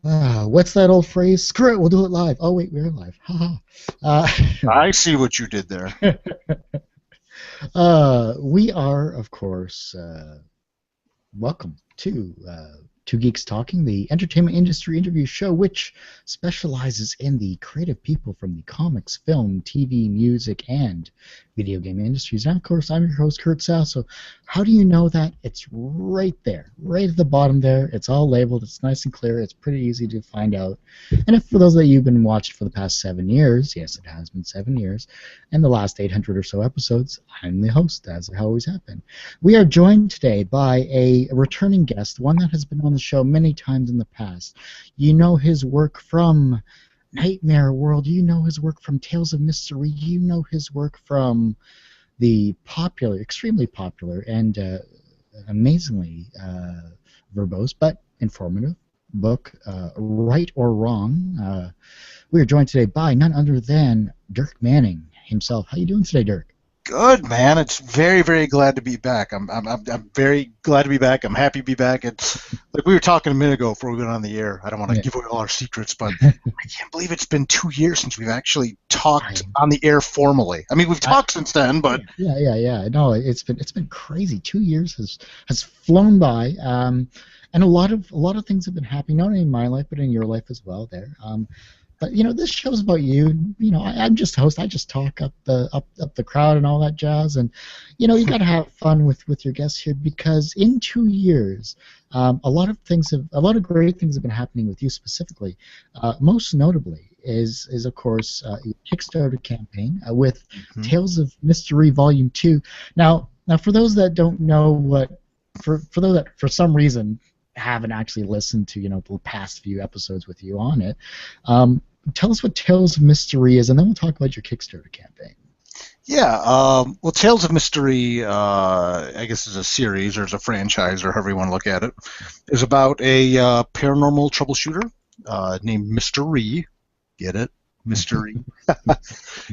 What's that old phrase? Screw it, we'll do it live. Oh wait, we're live. Haha. I see what you did there. We are, of course, welcome to Two Geeks Talking, the entertainment industry interview show, which specializes in the creative people from the comics, film, TV, music, and video game industries. And of course, I'm your host, Kurt Sasso. How do you know that? It's right there, right at the bottom there. It's all labeled. It's nice and clear. It's pretty easy to find out. And if for those that you've been watching for the past 7 years, yes, it has been 7 years, and the last 800 or so episodes, I'm the host, as it always have been. We are joined today by a returning guest, one that has been on the show many times in the past. You know his work from Nightmare World. You know his work from Tales of Mystery. You know his work from the popular, extremely popular, and amazingly verbose but informative book, Right or Wrong. We are joined today by none other than Dirk Manning himself. How you doing today, Dirk? Good, man. It's very, very glad to be back. I'm very glad to be back. I'm happy to be back. It's like we were talking a minute ago before we went on the air. I don't want to give away all our secrets, but I can't believe it's been 2 years since we've actually talked on the air formally. I mean, we've talked since then, but yeah. No, it's been crazy. 2 years has flown by, and a lot of things have been happening, not only in my life but in your life as well. But this show's about you. I'm just a host. I just talk up the crowd and all that jazz. And you got to have fun with your guests here, because in 2 years, a lot of great things have been happening with you specifically. Most notably is of course your Kickstarter campaign with Tales of Mystery Volume 2. Now for those that don't know for those that for some reason haven't actually listened to the past few episodes with you on it, tell us what Tales of Mystery is, and then we'll talk about your Kickstarter campaign. yeah. Well, Tales of Mystery, I guess, is a series or is a franchise or however you want to look at it. Is about a paranormal troubleshooter named Mr. Rhee. Get it? Mr. Rhee.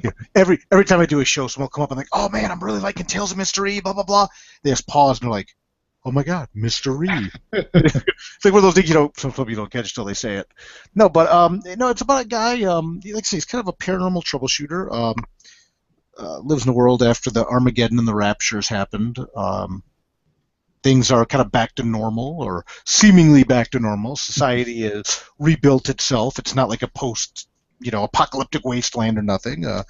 Yeah. Every time I do a show, someone will come up and like, oh man, I'm really liking Tales of Mystery, blah blah blah. They just pause and they're like, oh my God, Mr. Rhee. It's like one of those things some people don't catch till they say it. No, but it's about a guy. Like I say, he's kind of a paranormal troubleshooter. Lives in a world after the Armageddon and the Rapture has happened. Things are kind of back to normal, or seemingly back to normal. Society has rebuilt itself. It's not like a apocalyptic wasteland or nothing. There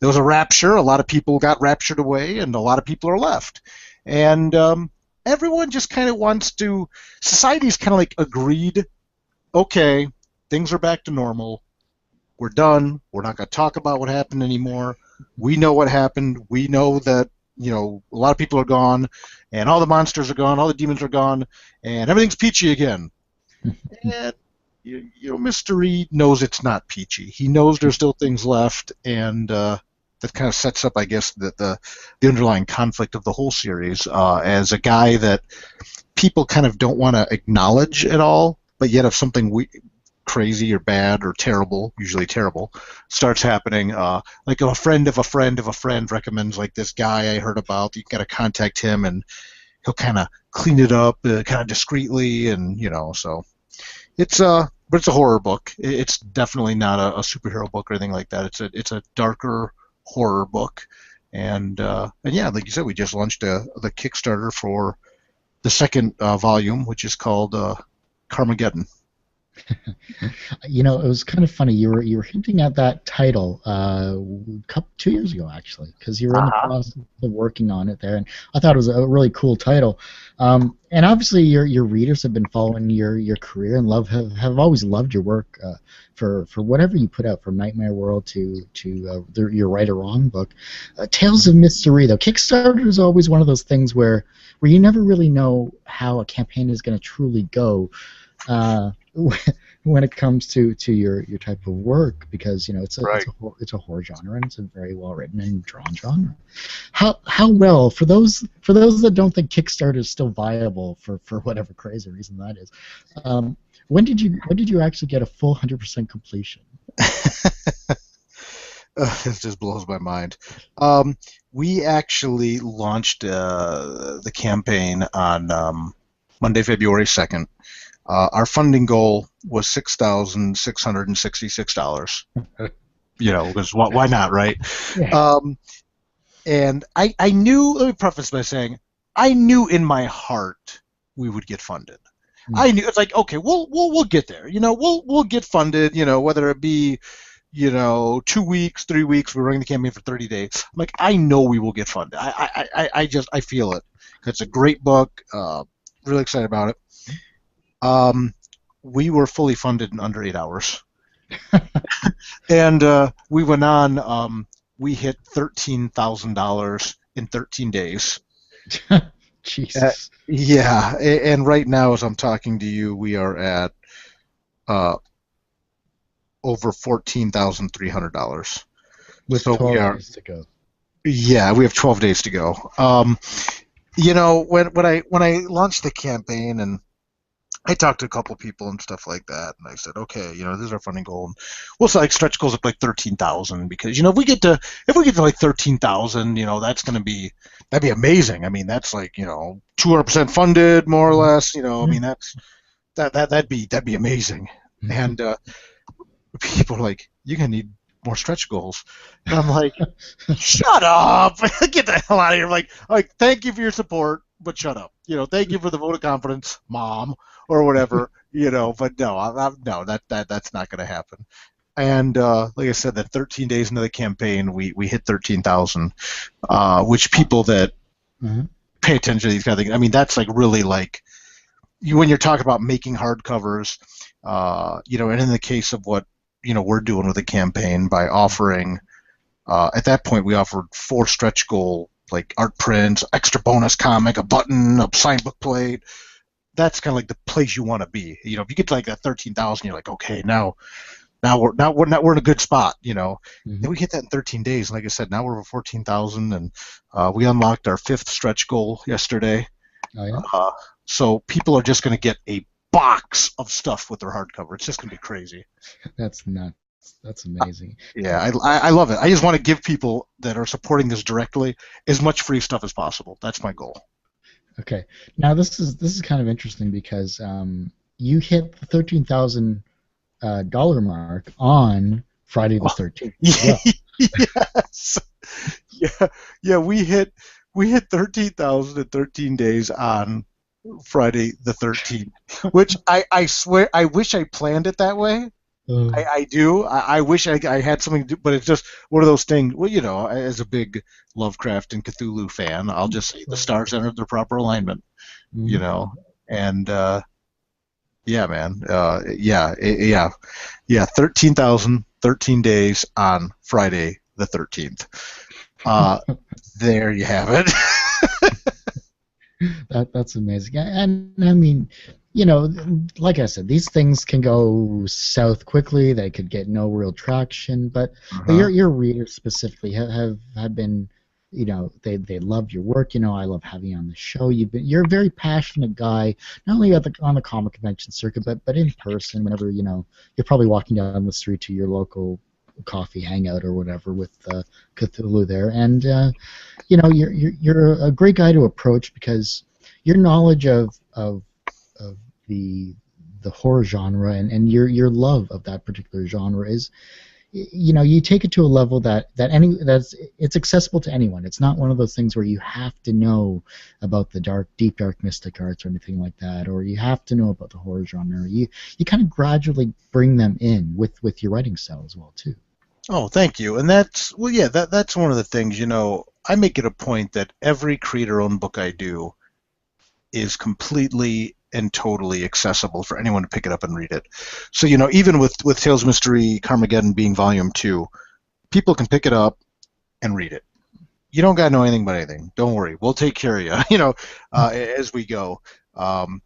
was a rapture. A lot of people got raptured away, and a lot of people are left. And everyone just kind of society's kind of like agreed, okay, things are back to normal. We're done. We're not going to talk about what happened anymore. We know what happened. We know that, a lot of people are gone, and all the monsters are gone, all the demons are gone, and everything's peachy again. And, Mr. Rhee knows it's not peachy. He knows there's still things left, and that kind of sets up, I guess, the underlying conflict of the whole series, as a guy that people kind of don't want to acknowledge at all, but yet if something crazy or bad or terrible, usually terrible, starts happening, like a friend of a friend of a friend recommends, like, this guy I heard about, you got to contact him, and he'll kind of clean it up kind of discreetly, and so but it's a horror book. It's definitely not a superhero book or anything like that. It's a darker horror book, and yeah, like you said, we just launched the Kickstarter for the second volume, which is called Carmageddon. It was kind of funny. You were hinting at that title 2 years ago, actually, because you were in the process of working on it there, and I thought it was a really cool title. And obviously, your readers have been following your career and have always loved your work for whatever you put out, from Nightmare World to your Right or Wrong book. Tales of Mystery, though, Kickstarter is always one of those things where you never really know how a campaign is going to truly go. When it comes to your type of work, because it's a horror genre, and it's a very well written and drawn genre. How well, for those that don't think Kickstarter is still viable for whatever crazy reason that is, when did you actually get a full 100% completion? It just blows my mind. We actually launched the campaign on Monday, February 2nd. Our funding goal was $6,666. Because why not, right? Yeah. And I knew. Let me preface by saying, I knew in my heart we would get funded. Mm. I knew it's like, okay, we'll get there. We'll get funded. Whether it be 2 weeks, 3 weeks. We're running the campaign for 30 days. I'm like, I know we will get funded. I feel it. It's a great book. Really excited about it. We were fully funded in under 8 hours, and we went on. We hit $13,000 in 13 days. Jesus. Yeah, and right now, as I'm talking to you, we are at over $14,300. With So we 12 are, days to go. yeah, we have 12 days to go. When I launched the campaign, and I talked to a couple people and stuff like that, and I said, okay, this is our funding goal, and we'll say like stretch goals up like 13,000, because if we get to like 13,000, that'd be amazing. I mean, that's like 200% funded, more or less. I mean, that'd be amazing. And people are like, you're gonna need more stretch goals, and I'm like, shut up, get the hell out of here. Like, thank you for your support, but shut up. Thank you for the vote of confidence, Mom, or whatever. But no, no, that's not gonna happen. And like I said, that 13 days into the campaign, we hit 13,000, which people that pay attention to these kind of things, I mean, that's like really like when you're talking about making hardcovers, and in the case of what we're doing with the campaign by offering, at that point we offered 4 stretch goal like art prints, extra bonus comic, a button, a signed book plate. That's kind of like the place you want to be. If you get to like that 13,000, you're like, okay, now we're in a good spot. Then we hit that in 13 days. And like I said, now we're over 14,000, and we unlocked our 5th stretch goal yesterday. Oh, yeah? So people are just going to get a box of stuff with their hardcover. It's just going to be crazy. That's nuts. That's amazing. Yeah, I love it. I just want to give people that are supporting this directly as much free stuff as possible. That's my goal. Okay. Now this is kind of interesting because you hit the $13,000 mark on Friday the 13th. Yes. Yeah. We hit 13,000 in 13 days on Friday the 13th, which I swear I wish I planned it that way. I do. I wish I had something to do, but it's just one of those things. Well, as a big Lovecraft and Cthulhu fan, I'll just say the stars entered their proper alignment. And yeah, man. Yeah. 13,000, 13 days on Friday the 13th. There you have it. That's amazing. And I mean, like I said, these things can go south quickly. They could get no real traction, but your readers specifically have been, they love your work. I love having you on the show. You're a very passionate guy, not only on the comic convention circuit, but in person. Whenever you're probably walking down the street to your local coffee hangout or whatever with Cthulhu there, and you're a great guy to approach because your knowledge of the horror genre and your love of that particular genre is, you take it to a level it's accessible to anyone. It's not one of those things where you have to know about the deep dark mystic arts or anything like that, or you have to know about the horror genre. You kind of gradually bring them in with your writing style as well too. Oh, thank you. And that's one of the things, I make it a point that every creator-owned book I do is completely and totally accessible for anyone to pick it up and read it. So, even with Tales of Mystery Carmageddon being Volume 2, people can pick it up and read it. You don't got to know anything about anything. Don't worry. We'll take care of you, as we go. And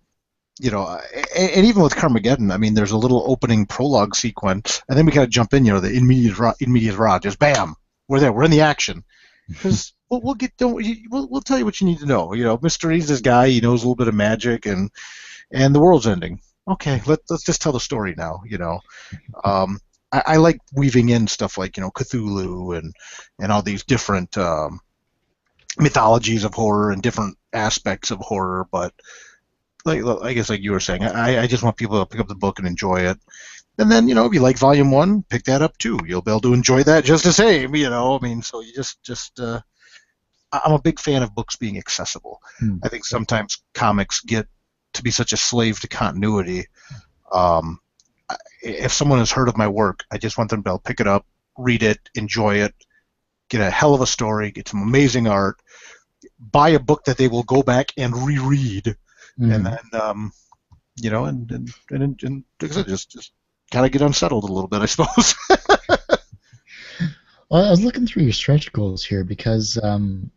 even with Carmageddon, I mean, there's a little opening prologue sequence, and then we kind of jump in, the in medias res, just bam, we're there, we're in the action. Because we'll tell you what you need to know. Mr. Reed's this guy, he knows a little bit of magic, and the world's ending. Okay, let's just tell the story now. I like weaving in stuff like Cthulhu and all these different mythologies of horror and different aspects of horror, but like I guess like you were saying, I just want people to pick up the book and enjoy it. And then, if you like volume one, pick that up too. You'll be able to enjoy that just the same, I mean, so you just I'm a big fan of books being accessible. Hmm. I think sometimes comics get to be such a slave to continuity. Um, if someone has heard of my work, I just want them to be able to pick it up, read it, enjoy it, get a hell of a story, get some amazing art, buy a book that they will go back and reread, and Mhm. then and like I said, just kind of get unsettled a little bit, I suppose. Well, I was looking through your stretch goals here because,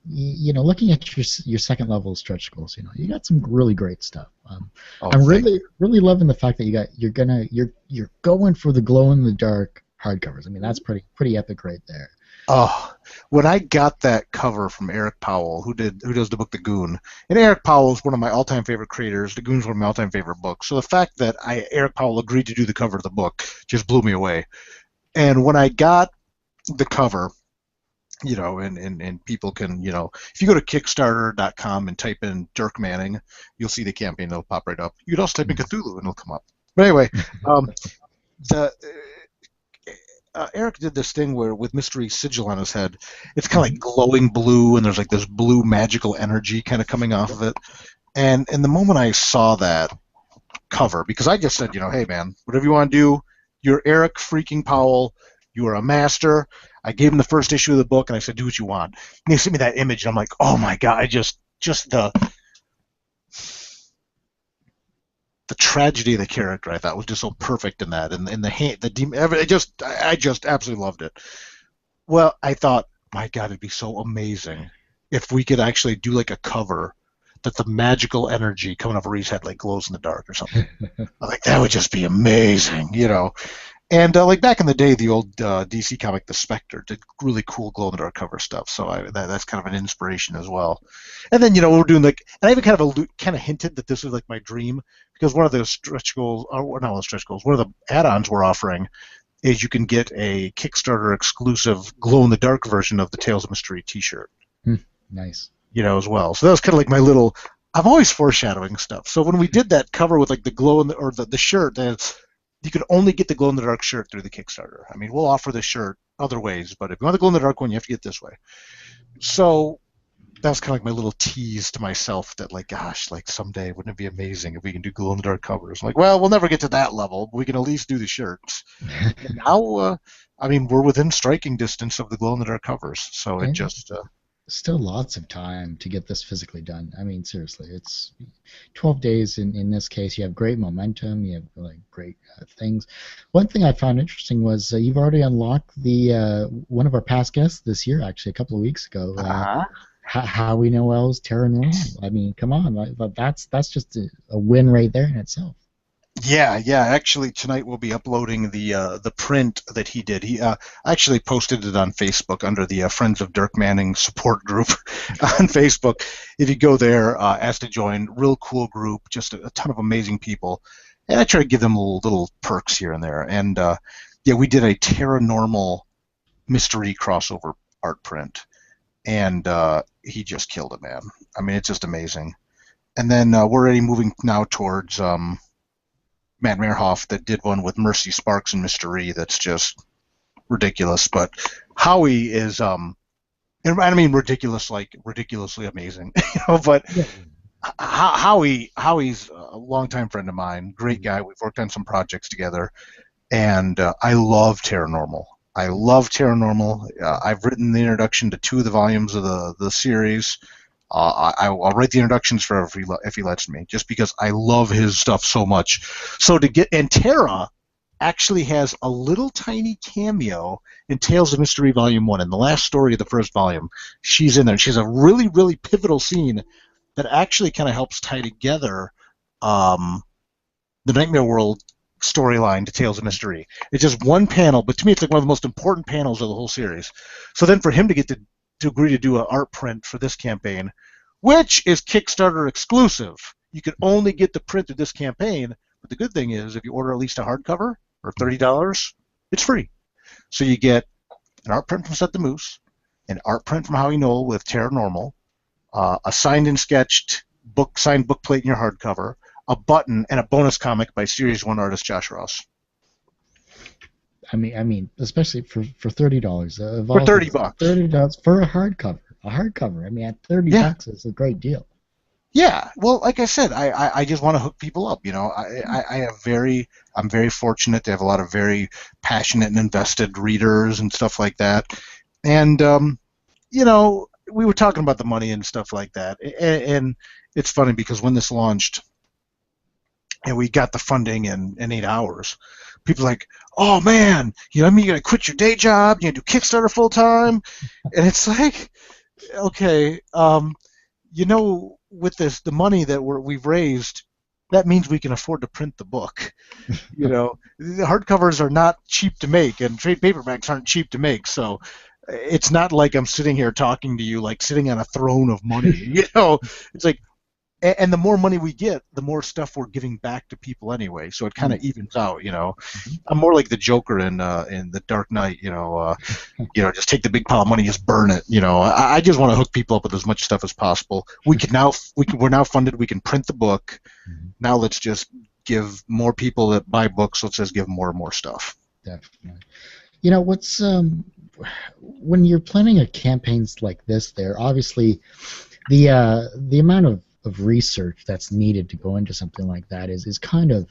looking at your second level stretch goals, you got some really great stuff. Oh, I'm thank really really loving the fact that you're going for the glow in the dark hardcovers. I mean, that's pretty epic right there. Oh, when I got that cover from Eric Powell, who does the book The Goon, and Eric Powell is one of my all-time favorite creators. The Goon's one of my all-time favorite books. So the fact that Eric Powell agreed to do the cover of the book just blew me away. And when I got the cover, and people can, if you go to Kickstarter.com and type in Dirk Manning, you'll see the campaign. It'll pop right up. You can also type in Cthulhu and it'll come up. But anyway, the Eric did this thing where with Mystery Sigil on his head, it's kind of like glowing blue, and there's like this blue magical energy kind of coming off of it. And the moment I saw that cover, because I just said, hey man, whatever you want to do, you're Eric freaking Powell, you are a master. I gave him the first issue of the book, and I said, do what you want. And he sent me that image, and I'm like, oh my god, I just the tragedy of the character I thought was just so perfect in that, and the demon, I just absolutely loved it. Well, I thought, my God, it'd be so amazing if we could actually do like a cover that the magical energy coming off Rhee's head like glows in the dark or something. Like that would just be amazing. And like back in the day, the old DC comic The Spectre did really cool glow in the dark cover stuff. So that's kind of an inspiration as well. And then we're doing like, and I even kind of hinted that this was like my dream, because one of the stretch goals, or not one of the stretch goals, one of the add-ons we're offering is you can get a Kickstarter exclusive glow in the dark version of the Tales of Mystery T-shirt. Nice. As well. So that was kind of like my little. I'm always foreshadowing stuff. So when we did that cover with like the glow in the shirt, you can only get the glow in the dark shirt through the Kickstarter. I mean, we'll offer the shirt other ways, but if you want the glow in the dark one, you have to get this way. So that was kind of like my little tease to myself that, like, gosh, like someday wouldn't it be amazing if we can do glow in the dark covers? I'm like, well, we'll never get to that level, but we can at least do the shirts. And now, I mean, we're within striking distance of the glow in the dark covers, so it just. Still lots of time to get this physically done. I mean, seriously, it's 12 days in this case. You have great momentum. You have like great things. One thing I found interesting was you've already unlocked the one of our past guests this year, actually, a couple of weeks ago. Howie Noel's Terra Normal. I mean, come on, that's just a win right there in itself. Yeah. Actually, tonight we'll be uploading the print that he did. He actually posted it on Facebook under the Friends of Dirk Manning support group on Facebook. If you go there, ask to join. Real cool group, just a ton of amazing people. And I try to give them little perks here and there. And yeah, we did a Terra Normal mystery crossover art print, and he just killed it, man. I mean, it's just amazing. And then we're already moving now towards. Matt Meerhoff that did one with Mercy Sparks and Mystery that's just ridiculous. But Howie is, and I mean ridiculous, like ridiculously amazing, But Yeah. Howie's a longtime friend of mine, great guy. We've worked on some projects together, and I love Terra Normal. I love Terra Normal. I've written the introduction to 2 of the volumes of the series. I'll write the introductions for if he lets me, just because I love his stuff so much. So and Tara actually has a little tiny cameo in Tales of Mystery Volume 1, in the last story of the first volume. She's in there. She has a really, really pivotal scene that actually kind of helps tie together the Nightmare World storyline to Tales of Mystery. It's just one panel, but to me it's like one of the most important panels of the whole series. So then for him to get to agree to do an art print for this campaign, which is Kickstarter exclusive. You can only get the print through this campaign, but the good thing is if you order at least a hardcover or $30, it's free. So you get an art print from Set the Moose, an art print from Howie Knoll with Terra Normal, a signed and sketched signed book plate in your hardcover, a button, and a bonus comic by Series 1 artist Josh Ross. I mean, especially for $30 of For all things, $30. $30 for a hardcover. A hardcover. I mean, at Yeah. $30, it's a great deal. Yeah, well, like I said, I just want to hook people up. I'm very fortunate to have a lot of very passionate and invested readers and stuff like that. And we were talking about the money and stuff like that. And it's funny because when this launched and we got the funding in 8 hours, people are like, oh man, I mean, you're gonna quit your day job, you're gonna do Kickstarter full time, and it's like, okay, with the money that we've raised, that means we can afford to print the book. The hardcovers are not cheap to make, and trade paperbacks aren't cheap to make. So it's not like I'm sitting here talking to you like sitting on a throne of money. It's like, and the more money we get, the more stuff we're giving back to people anyway. So it kind of evens out. I'm more like the Joker in the Dark Knight. Just take the big pile of money, just burn it. I just want to hook people up with as much stuff as possible. We're now funded. We can print the book. Now let's just give more people that buy books. Let's just give more and more stuff. Definitely. What's when you're planning a campaigns like this, there obviously the amount of research that's needed to go into something like that is kind of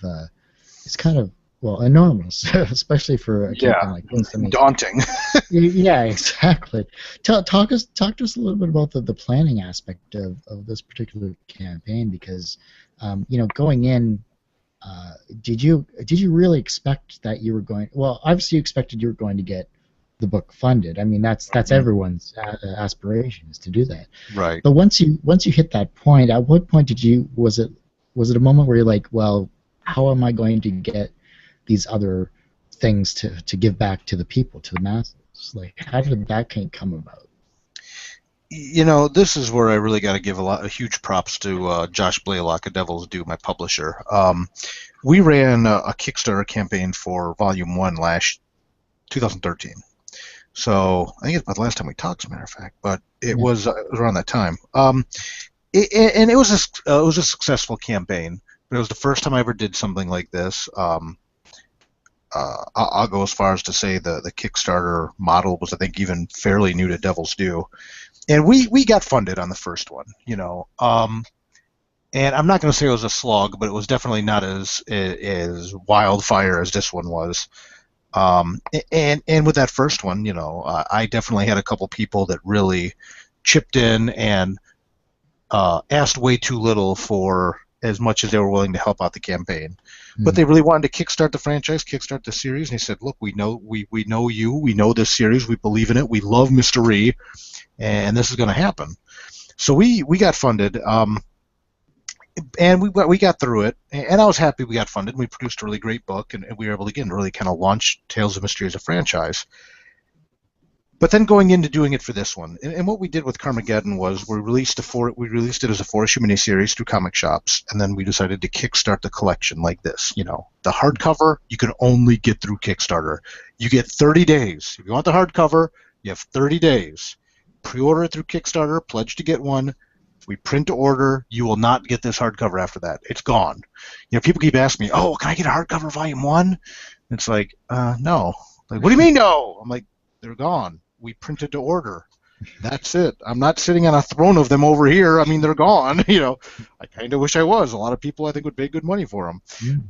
well, enormous, especially for a campaign like this. I mean, daunting. Yeah, exactly. Talk to us a little bit about the planning aspect of this particular campaign, because going in, did you really expect that you were going? Well, obviously you expected you were going to get the book funded. I mean, that's everyone's aspiration, is to do that. Right. But once you hit that point, at what point was it a moment where you're like, well, how am I going to get these other things to give back to the people, to the masses? Like, how did that come about? This is where I really got to give a huge props to Josh Blaylock at Devil's Due, my publisher. We ran a Kickstarter campaign for Volume 1 last 2013. So I think it's about the last time we talked, as a matter of fact, but it was around that time. It was a successful campaign, but it was the first time I ever did something like this. I'll go as far as to say the Kickstarter model was, I think, even fairly new to Devil's Due, and we got funded on the first one, and I'm not going to say it was a slog, but it was definitely not as wildfire as this one was. And with that first one, I definitely had a couple people that really chipped in and asked way too little for as much as they were willing to help out the campaign. But they really wanted to kickstart the franchise, kickstart the series, and he said, look, we know you, we know this series, we believe in it, we love Mr. Rhee, and this is going to happen. So we got funded, and we got through it, and I was happy we got funded. We produced a really great book, and we were able to, again, really kind of launch Tales of Mystery as a franchise. But then going into doing it for this one, and what we did with Carmageddon was we released it as a 4-issue miniseries through comic shops, and then we decided to kickstart the collection like this. The hardcover you can only get through Kickstarter. You get 30 days. If you want the hardcover, you have 30 days. Pre-order it through Kickstarter, pledge to get one. If we print to order, you will not get this hardcover after that. It's gone. People keep asking me, oh, can I get a hardcover volume 1? It's like, no. Like, what do you mean no? I'm like, they're gone. We printed to order. That's it. I'm not sitting on a throne of them over here. I mean, they're gone. I kind of wish I was. A lot of people, I think, would pay good money for them.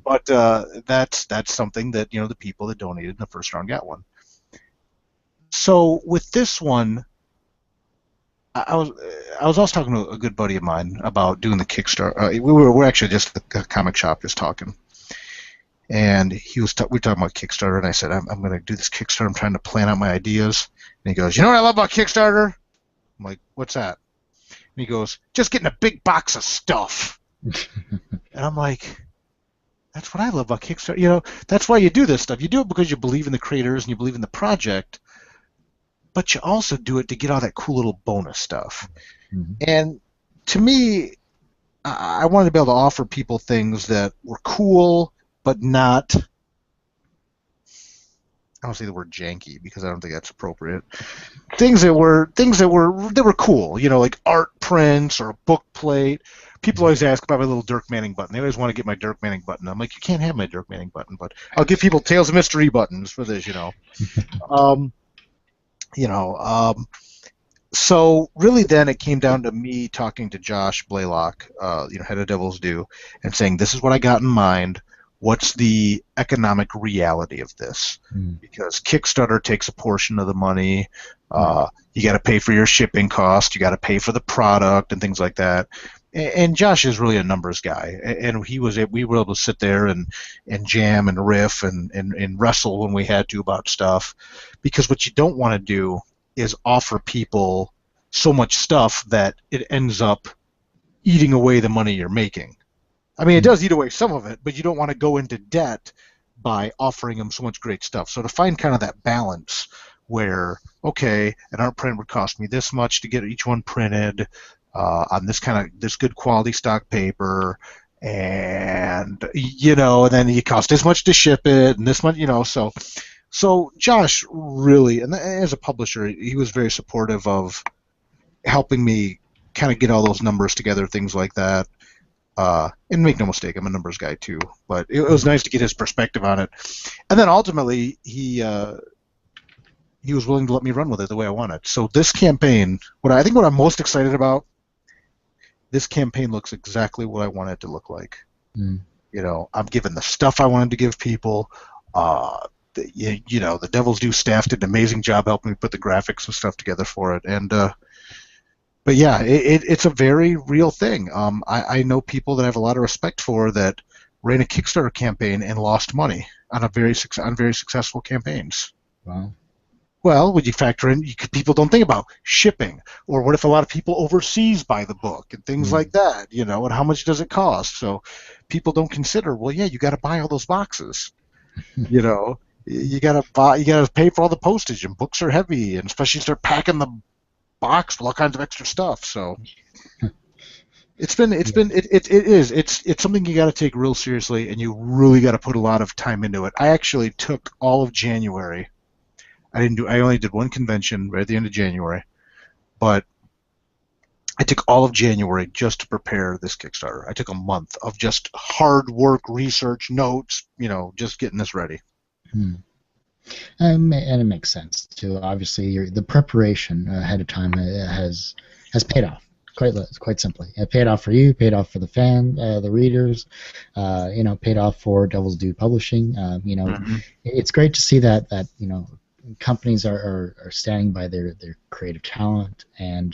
But that's something that the people that donated in the first round got one. So with this one, I was also talking to a good buddy of mine about doing the Kickstarter. We're actually just at the comic shop just talking. And we were talking about Kickstarter, and I said, I'm going to do this Kickstarter. I'm trying to plan out my ideas. And he goes, you know what I love about Kickstarter? I'm like, what's that? And he goes, just getting a big box of stuff. And I'm like, that's what I love about Kickstarter. That's why you do this stuff. You do it because you believe in the creators and you believe in the project, but you also do it to get all that cool little bonus stuff. And to me, I wanted to be able to offer people things that were cool, but not, I don't say the word janky because I don't think that's appropriate. Things that were cool, like art prints or a book plate, People always ask about my little Dirk Manning button. They always want to get my Dirk Manning button. I'm like, you can't have my Dirk Manning button, but I'll give people Tales of Mystery buttons for this, Um, you know, so really then it came down to me talking to Josh Blaylock, head of Devil's Due, and saying, this is what I got in mind. What's the economic reality of this? Because Kickstarter takes a portion of the money. You got to pay for your shipping cost. You got to pay for the product and things like that. And Josh is really a numbers guy, and we were able to sit there and jam and riff and wrestle when we had to about stuff, because what you don't want to do is offer people so much stuff that it ends up eating away the money you're making. I mean, it does eat away some of it, but you don't want to go into debt by offering them so much great stuff. So to find kind of that balance where, okay, an art print would cost me this much to get each one printed on this good quality stock paper, and and then it costs this much to ship it, and this much, So Josh really, and as a publisher, he was very supportive of helping me kind of get all those numbers together, things like that. And make no mistake, I'm a numbers guy too, but it was nice to get his perspective on it. And then ultimately, he was willing to let me run with it the way I wanted. So this campaign, what I'm most excited about, this campaign looks exactly what I want it to look like. I'm given the stuff I wanted to give people. The Devil's Due staff did an amazing job helping me put the graphics and stuff together for it. And but yeah, it's a very real thing. I know people that I have a lot of respect for that ran a Kickstarter campaign and lost money on very successful campaigns. Wow. Well, when you factor in, people don't think about shipping, or what if a lot of people overseas buy the book and things like that, and how much does it cost? So people don't consider, well, yeah, you got to buy all those boxes, you got to pay for all the postage, and books are heavy, and especially if they're packing the box with all kinds of extra stuff. So it's something you got to take real seriously, and you really got to put a lot of time into it. I actually took all of January. I only did one convention right at the end of January, but I took all of January just to prepare this Kickstarter. I took a month of just hard work, research, notes, just getting this ready. And it makes sense too. Obviously, the preparation ahead of time has paid off. Quite simply, it paid off for you, paid off for the fan, the readers, paid off for Devil's Due Publishing. It's great to see that companies are standing by their creative talent, and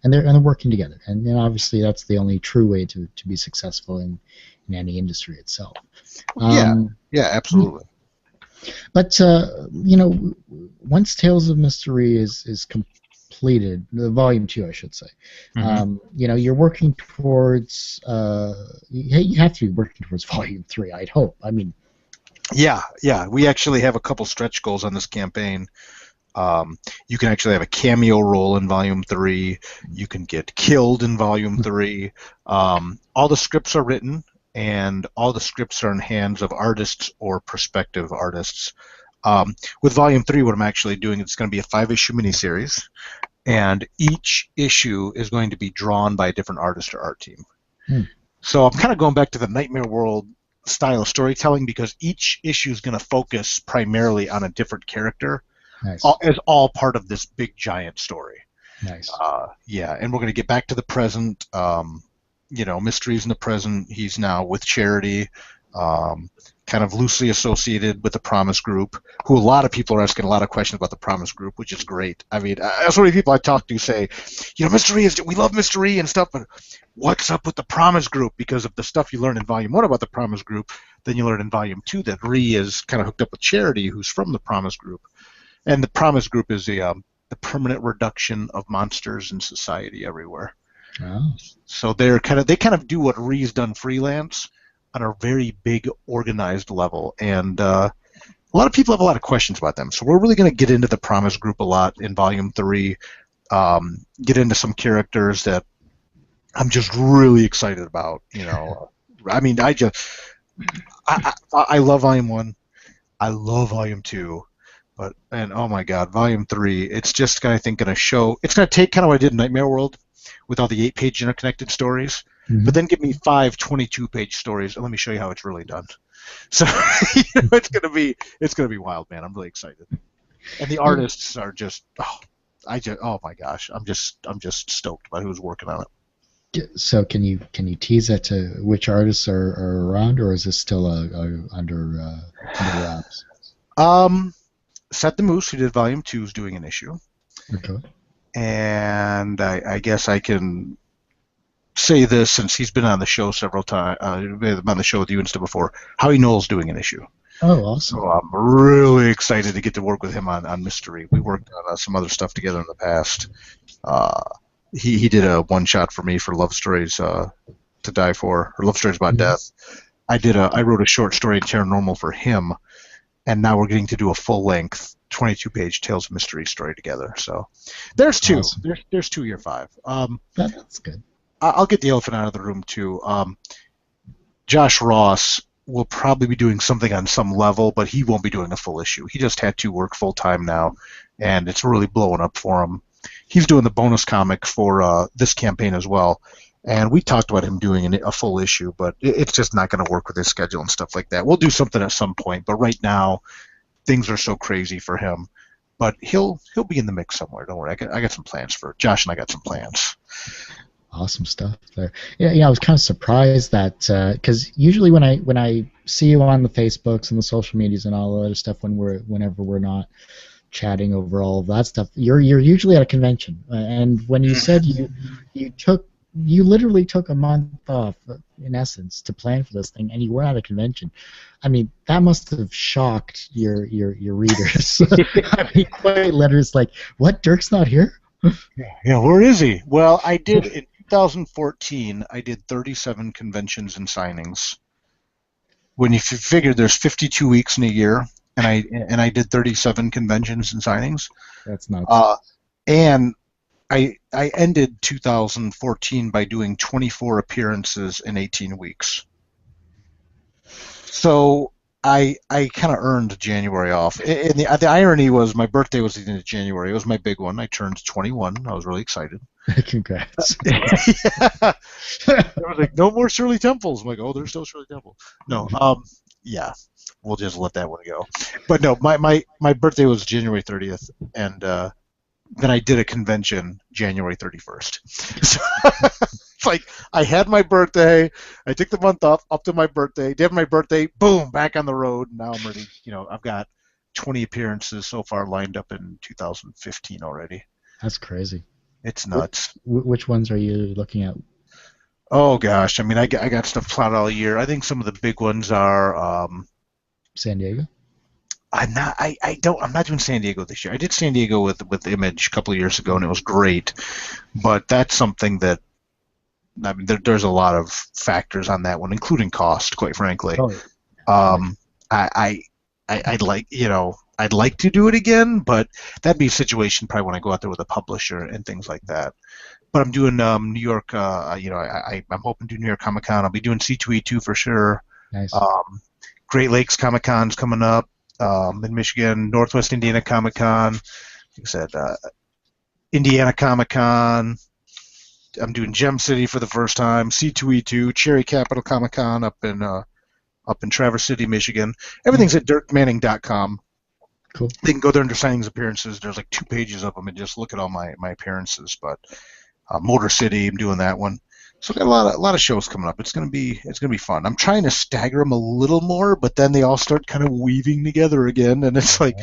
they're working together, and obviously that's the only true way to be successful in any industry itself. Yeah, absolutely. But once Tales of Mystery is completed, the volume 2, I should say, you're working towards. You have to be working towards volume 3, I'd hope. I mean. Yeah. We actually have a couple stretch goals on this campaign. You can actually have a cameo role in Volume 3. You can get killed in Volume 3. All the scripts are written, and all the scripts are in hands of artists or prospective artists. With Volume 3, what I'm actually doing, it's going to be a 5-issue miniseries, and each issue is going to be drawn by a different artist or art team. So I'm kind of going back to the Nightmare World style of storytelling, because each issue is going to focus primarily on a different character. Nice. As all part of this big giant story. Nice. And we're going to get back to the present. Mystery's in the present. He's now with Charity, kind of loosely associated with the Promise Group, who a lot of people are asking a lot of questions about the Promise Group, which is great. I mean, so many people I talk to say, we love Mystery and stuff, but what's up with the Promise Group? Because of the stuff you learn in Volume 1 about the Promise Group, then you learn in Volume 2 that Rhee is kind of hooked up with Charity, who's from the Promise Group. And the Promise Group is the permanent reduction of monsters in society everywhere. Oh. So they kind of do what Rhee's done freelance on a very big organized level, and a lot of people have a lot of questions about them. So we're really going to get into the Promise Group a lot in Volume 3. Get into some characters that I'm just really excited about. I mean, I love Volume 1. I love Volume 2. And oh my God, Volume 3, it's just going to show, it's going to take kind of what I did in Nightmare World with all the 8-page interconnected stories, but then give me 5 22-page stories, and let me show you how it's really done. So it's gonna be wild, man. I'm really excited, and the artists are just oh my gosh, I'm just stoked about who's working on it. So can you tease that to which artists are around, or is this still under wraps? Set the Moose, who did Volume 2, is doing an issue. Okay. And I guess I can say this since he's been on the show several times, been on the show with you and stuff before. Howie Knoll's doing an issue. Oh, awesome. So I'm really excited to get to work with him on Mystery. We worked on some other stuff together in the past. He did a one-shot for me for Love Stories to Die For, or Love Stories About Death. I wrote a short story in Paranormal for him, and now we're getting to do a full-length 22-page Tales of Mystery story together. So there's two. Awesome. There's 2 Year 5. That's good. I'll get the elephant out of the room too. Josh Ross will probably be doing something on some level, but he won't be doing a full issue. He just had to work full time now, and it's really blowing up for him. He's doing the bonus comic for this campaign as well, and we talked about him doing a full issue, but it's just not going to work with his schedule and stuff like that. We'll do something at some point, but right now things are so crazy for him. But he'll be in the mix somewhere. Don't worry. I got some plans for Josh, and I got some plans. Awesome stuff there. Yeah, I was kind of surprised that because usually when I see you on the Facebooks and the social medias and all the other stuff whenever we're not chatting over all of that stuff, you're usually at a convention. And when you said you literally took a month off in essence to plan for this thing, and you were at a convention. I mean, that must have shocked your readers. I mean, quite letters like, "What? Dirk's not here?" Yeah, where is he? Well, I did in 2014. I did 37 conventions and signings. When you figure there's 52 weeks in a year, and I did 37 conventions and signings. That's nuts. And I ended 2014 by doing 24 appearances in 18 weeks. So I kind of earned January off. And the irony was my birthday was the end of January. It was my big one. I turned 21. I was really excited. Congrats. Yeah. I was like, no more Shirley Temples. I'm like, oh, there's still Shirley Temple. No, yeah, we'll just let that one go. But no, my birthday was January 30th, and then I did a convention January 31st. So it's like I had my birthday, I took the month off up to my birthday, did my birthday, boom, back on the road. Now I'm ready. I've got 20 appearances so far lined up in 2015 already. That's crazy. It's nuts. Which ones are you looking at? Oh gosh, I mean, I got stuff planned all year. I think some of the big ones are San Diego. I'm not doing San Diego this year. I did San Diego with Image a couple of years ago, and it was great. But that's something that, I mean, there's a lot of factors on that one, including cost, quite frankly. Oh. I'd like to do it again, but that'd be a situation probably when I go out there with a publisher and things like that. But I'm doing New York. I'm hoping to do New York Comic Con. I'll be doing C2E2 for sure. Nice. Great Lakes Comic Con's coming up. In Michigan, Northwest Indiana Comic Con, like I said, Indiana Comic Con. I'm doing Gem City for the first time. C2E2, Cherry Capital Comic Con up in Traverse City, Michigan. Everything's at dirkmanning.com. Cool. They can go there under signings appearances. There's like 2 pages of them, and just look at all my appearances. But Motor City, I'm doing that one. So got a lot of shows coming up. It's gonna be fun. I'm trying to stagger them a little more, but then they all start kind of weaving together again, and it's like,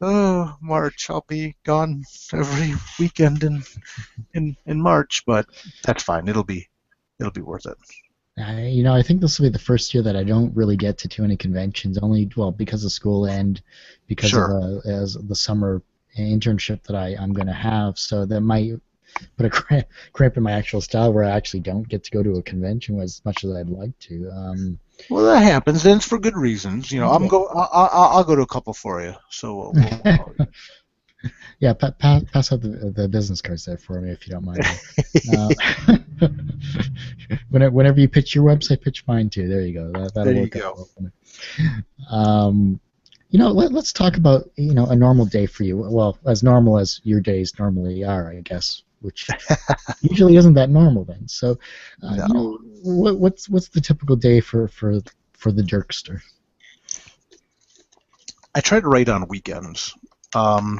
oh, March, I'll be gone every weekend in March, but that's fine. It'll be worth it. I think this will be the first year that I don't really get to too many conventions. Only because of school and because of as the summer internship that I'm going to have. So that might put a cramp in my actual style where I actually don't get to go to a convention as much as I'd like to. Well, that happens, and it's for good reasons. I'll go to a couple for you. So. Yeah, pass out the business cards there for me if you don't mind. Whenever you pitch your website, pitch mine too. There you go. That'll work out. Let's talk about a normal day for you. Well, as normal as your days normally are, I guess. which usually isn't that normal then. So, No. what's the typical day for the Dirkster? I try to write on weekends. Um,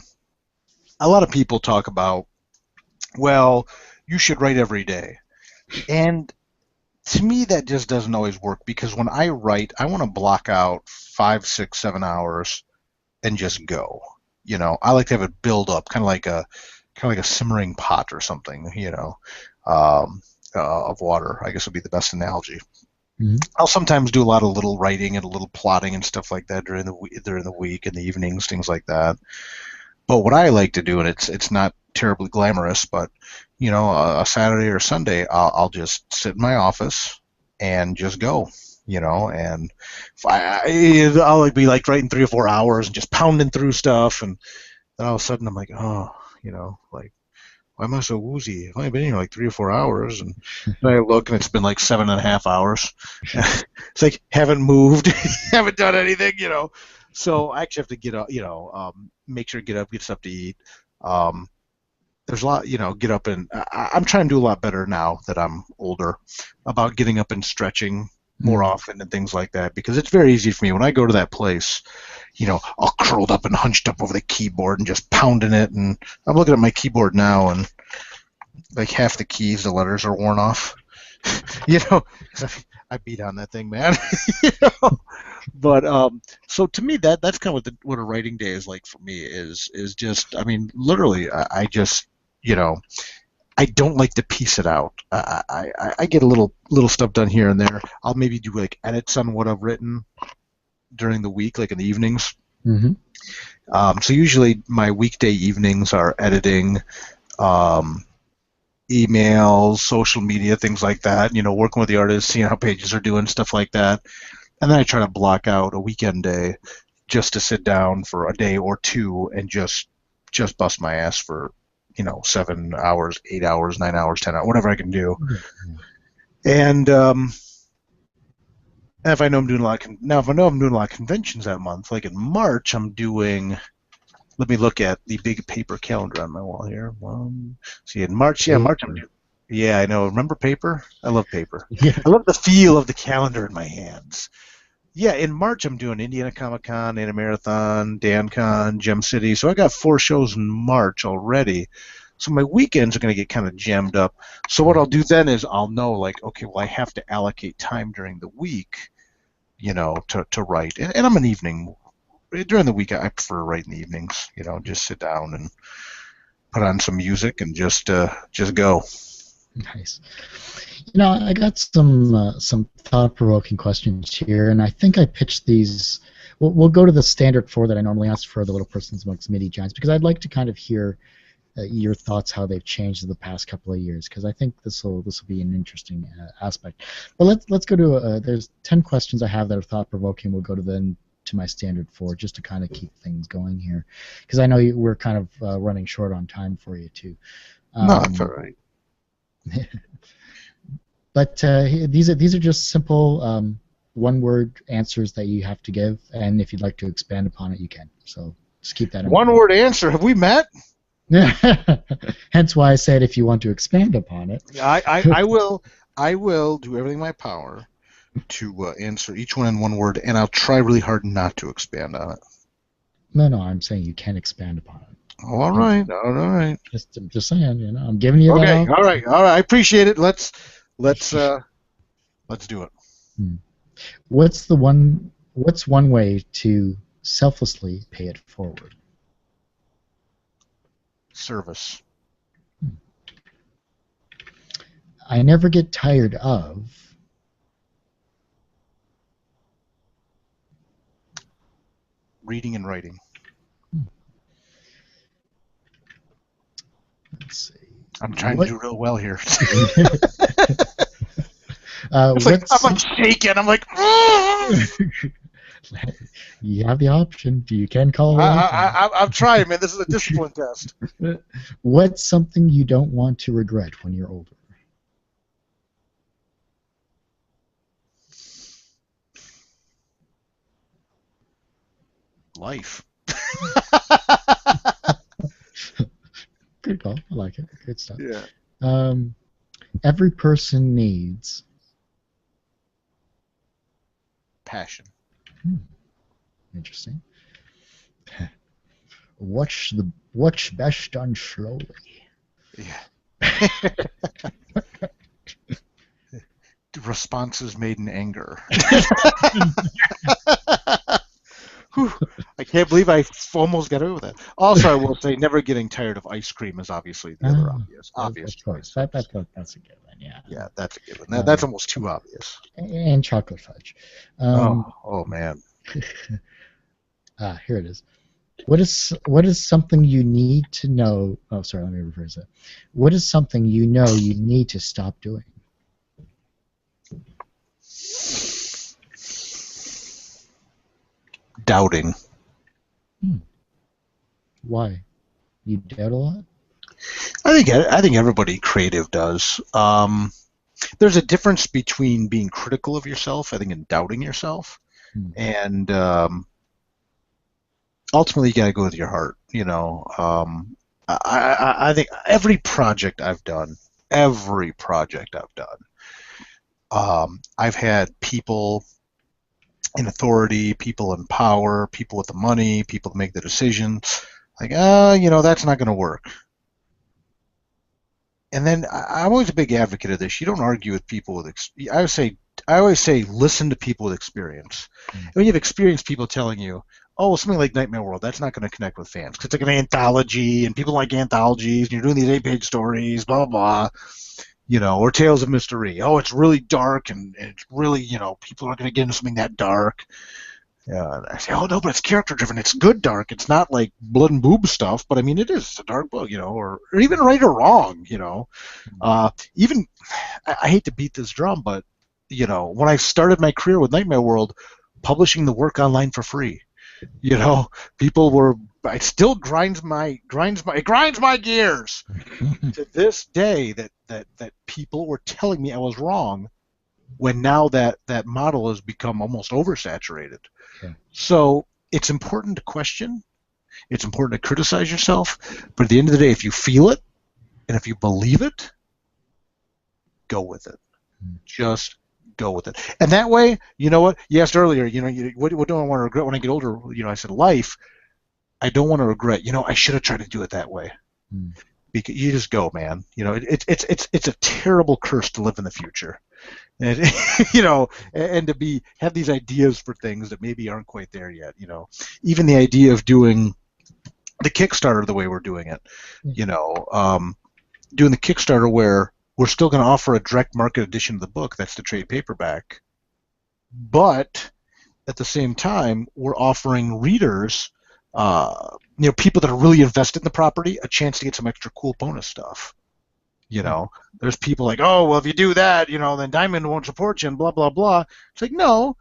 a lot of people talk about, well, you should write every day. And to me, that just doesn't always work because when I write, I want to block out 5, 6, 7 hours and just go. I like to have it build up, kind of like a simmering pot or something. Of water. I guess would be the best analogy. Mm-hmm. I'll sometimes do a lot of little writing and a little plotting and stuff like that during the week in the evenings, things like that. But what I like to do, and it's not terribly glamorous, but a Saturday or Sunday, I'll just sit in my office and just go. And I'll like be like writing 3 or 4 hours and just pounding through stuff, and then all of a sudden I'm like, oh, like why am I so woozy? I've only been here like 3 or 4 hours, and then I look and it's been like 7.5 hours. It's like haven't moved, haven't done anything. So I actually have to get up, make sure to get up, get stuff to eat. There's a lot, get up and I'm trying to do a lot better now that I'm older about getting up and stretching more often and things like that because it's very easy for me when I go to that place. All curled up and hunched up over the keyboard and just pounding it. And I'm looking at my keyboard now, and like half the keys, the letters are worn off. I beat on that thing, man. But so to me, that's kind of what a writing day is like for me. Is just, I mean, literally, I just, I don't like to piece it out. I get a little stuff done here and there. I'll maybe do like edits on what I've written during the week, like in the evenings. Mm-hmm. So usually my weekday evenings are editing, emails, social media, things like that. Working with the artists, seeing how pages are doing, stuff like that. And then I try to block out a weekend day just to sit down for a day or two and just bust my ass for 7 hours, 8 hours, 9 hours, 10 hours, whatever I can do. Mm-hmm. And if I know I'm doing a lot if I know I'm doing a lot of conventions that month, like in March, I'm doing. Let me look at the big paper calendar on my wall here. See, in March, March I'm doing. Yeah, I know. Remember paper? I love paper. Yeah. I love the feel of the calendar in my hands. Yeah, in March I'm doing Indiana Comic Con, Anna Marathon, DanCon, Gem City. So I got 4 shows in March already. So my weekends are going to get kind of jammed up. So what I'll do then is I'll know, like, okay, well, I have to allocate time during the week, to write. And I'm an evening. During the week, I prefer to write in the evenings. Just sit down and put on some music and just go. Nice. I got some thought-provoking questions here, and I think I pitched these. We'll go to the standard 4 that I normally ask for the Little Persons Amongst Midi Giants because I'd like to kind of hear your thoughts, how they've changed in the past couple of years, because I think this will be an interesting aspect. But let's go to there's 10 questions I have that are thought-provoking. We'll go to my standard 4 just to kind of keep things going here, because I know we're kind of running short on time for you too. No, that's all right. But these are just simple one-word answers that you have to give, and if you'd like to expand upon it, you can. So just keep that in mind. One-word answer. Have we met? Hence why I said if you want to expand upon it. I will do everything in my power to answer each one in one word, and I'll try really hard not to expand on it. No, I'm saying you can expand upon it. Oh, all right. Just saying, I'm giving you that. Okay, all right. I appreciate it. Let's do it. What's one way to selflessly pay it forward? Service. I never get tired of. Reading and writing. Let's see. I'm trying to do real well here. I'm like shaking. I'm like, you have the option. You can call it. I'm trying, man. This is a discipline test. What's something you don't want to regret when you're older? Life. good call. I like it. Good stuff. Yeah. Every person needs Passion. Interesting. Watch best done slowly. Yeah. Responses made in anger. Whew, I can't believe I almost got away with that. Also, I will say, never getting tired of ice cream is obviously the other obvious Of course, choice. that's a given. Yeah. Yeah, that's a given. That's almost too obvious. And chocolate fudge. Oh man. Here it is. What is something you need to know? Oh, sorry. Let me rephrase that. What is something you know you need to stop doing? Doubting. Why? You doubt a lot? I think everybody creative does. There's a difference between being critical of yourself, I think, and doubting yourself, and ultimately you got to go with your heart. You know, I think every project I've done, I've had people in authority, people in power, people with the money, people to make the decisions. Like, that's not going to work. And then I'm always a big advocate of this. You don't argue with people with. I always say, listen to people with experience. And when you have experienced people telling you, oh, something like Nightmare World, that's not going to connect with fans because it's like an anthology, and people like anthologies, and you're doing these 8-page stories, blah blah blah. Or Tales of Mystery. Oh, it's really dark, and it's really, people aren't going to get into something that dark. Yeah, I say, oh no, but it's character driven. It's good dark. It's not like blood and boob stuff, but I mean, it is. It's a dark book, or even right or wrong, Even, I hate to beat this drum, but when I started my career with Nightmare World, publishing the work online for free, people were. It still grinds my gears to this day that people were telling me I was wrong, when now that model has become almost oversaturated. Sure. So it's important to question. It's important to criticize yourself. But at the end of the day, if you feel it and if you believe it, go with it. Just go with it. And that way, you know what? You asked earlier, what do I want to regret when I get older? I said life. I don't want to regret. I should have tried to do it that way. Because you just go, man. It's a terrible curse to live in the future. And and to have these ideas for things that maybe aren't quite there yet. Even the idea of doing the Kickstarter the way we're doing it. Doing the Kickstarter where we're still going to offer a direct market edition of the book. That's the trade paperback. But at the same time, we're offering readers, people that are really invested in the property, a chance to get some extra cool bonus stuff. There's people like, oh, well, if you do that, then Diamond won't support you and blah, blah, blah. It's like, no,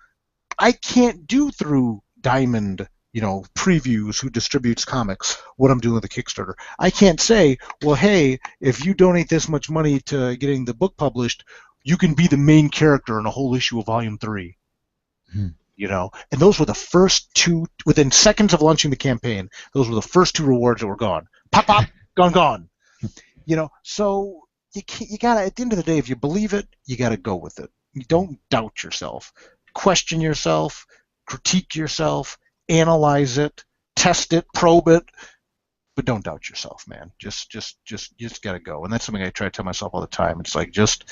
I can't do through Diamond, previews, who distributes comics, what I'm doing with the Kickstarter. I can't say, well, hey, if you donate this much money to getting the book published, you can be the main character in a whole issue of Volume 3. And those were the first two, within seconds of launching the campaign, those were the first two rewards that were gone. Pop, pop, gone. So you gotta, at the end of the day, if you believe it, you gotta go with it. You don't doubt yourself. Question yourself, critique yourself, analyze it, test it, probe it, but don't doubt yourself, man. Just gotta go. And that's something I try to tell myself all the time. It's like just